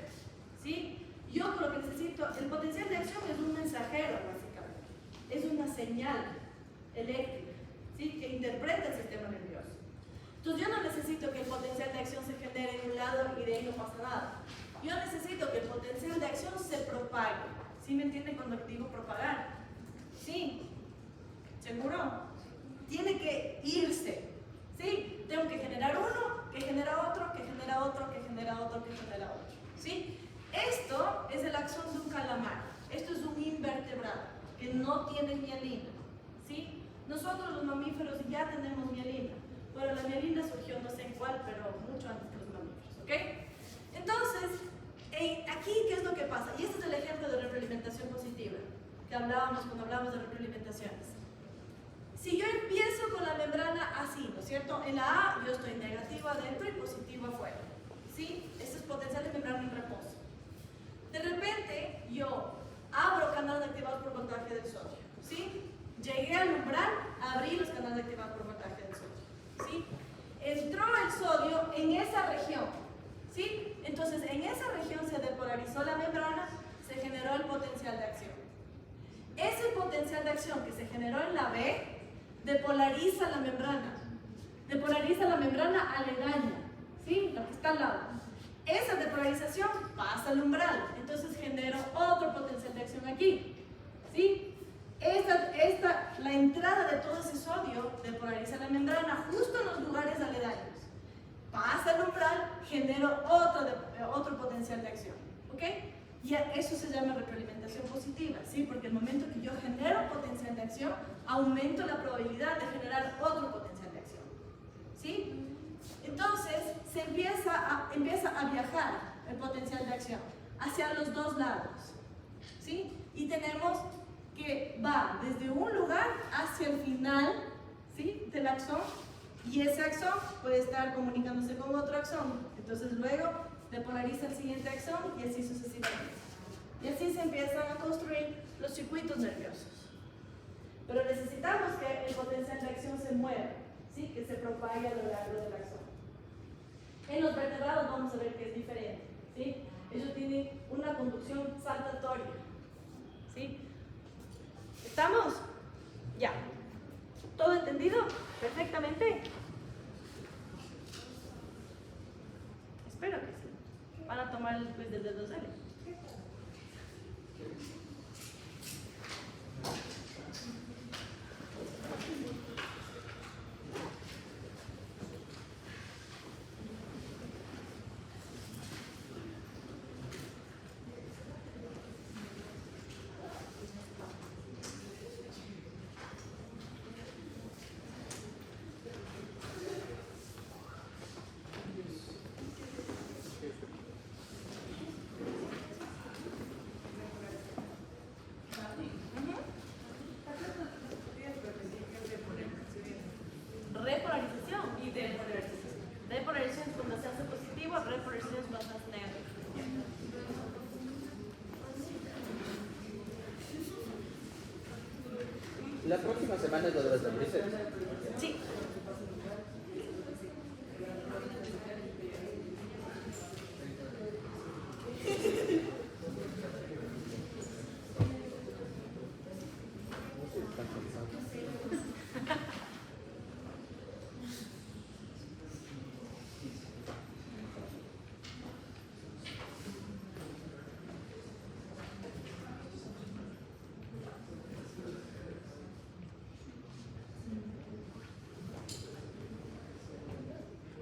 ¿sí? Yo lo que necesito, el potencial de acción es un mensajero, básicamente. Es una señal eléctrica, ¿sí? Que interpreta el sistema nervioso. Entonces yo no necesito que el potencial de acción se genere en un lado y de ahí no pasa nada. Yo necesito que el potencial de acción se propague. ¿Sí me entienden cuando digo propagar? ¿Sí? ¿Seguro? Tiene que irse. ¿Sí? Tengo que generar uno, que genera otro, que genera otro, que genera otro, que genera otro. ¿Sí? Esto es el axón de un calamar. Esto es un invertebrado que no tiene mielina. ¿Sí? Nosotros los mamíferos ya tenemos mielina. Bueno, la mielina surgió no sé en cuál, pero mucho antes que los mamíferos. ¿Ok? Entonces, aquí, ¿qué es lo que pasa? Y este es el ejemplo de retroalimentación positiva que hablábamos cuando hablábamos de retroalimentaciones. Si yo empiezo con la membrana así, ¿no es cierto? En la A yo estoy negativo adentro y positivo afuera. ¿Sí? Este es potencial de membrana en reposo. De repente, yo abro canales activados por voltaje del sodio. ¿Sí? Llegué al umbral, abrí los canales activados por voltaje del sodio. ¿Sí? Entró el sodio en esa región. ¿Sí? Entonces, en esa región se depolarizó la membrana, se generó el potencial de acción. Ese potencial de acción que se generó en la B depolariza la membrana. Depolariza la membrana aledaña, ¿sí? La que está al lado. Esa depolarización pasa al umbral, entonces genero otro potencial de acción aquí, ¿sí? La entrada de todo ese sodio depolariza la membrana justo en los lugares aledaños. Pasa al umbral, genero otro potencial de acción, ¿ok? Y eso se llama retroalimentación positiva, ¿sí? Porque el momento que yo genero potencial de acción, aumento la probabilidad de generar otro potencial de acción, ¿sí? Entonces, se empieza a viajar el potencial de acción hacia los dos lados, ¿sí? Y tenemos que va desde un lugar hacia el final, ¿sí? Del axón, y ese axón puede estar comunicándose con otro axón. Entonces luego depolariza el siguiente axón y así sucesivamente. Y así se empiezan a construir los circuitos nerviosos. Pero necesitamos que el potencial de acción se mueva, ¿sí? Que se propague a lo largo del axón. En los vertebrados vamos a ver que es diferente, ¿sí? Ellos tienen una conducción saltatoria, ¿sí? ¿Estamos? Ya. ¿Todo entendido? ¿Perfectamente? Espero que sí. Van a tomar el quiz del dedo L. Repolarización y depolarización. Depolarización es cuando se hace positivo, repolarización es cuando se hace negativo. La próxima semana es lo de los tríceps. Sí,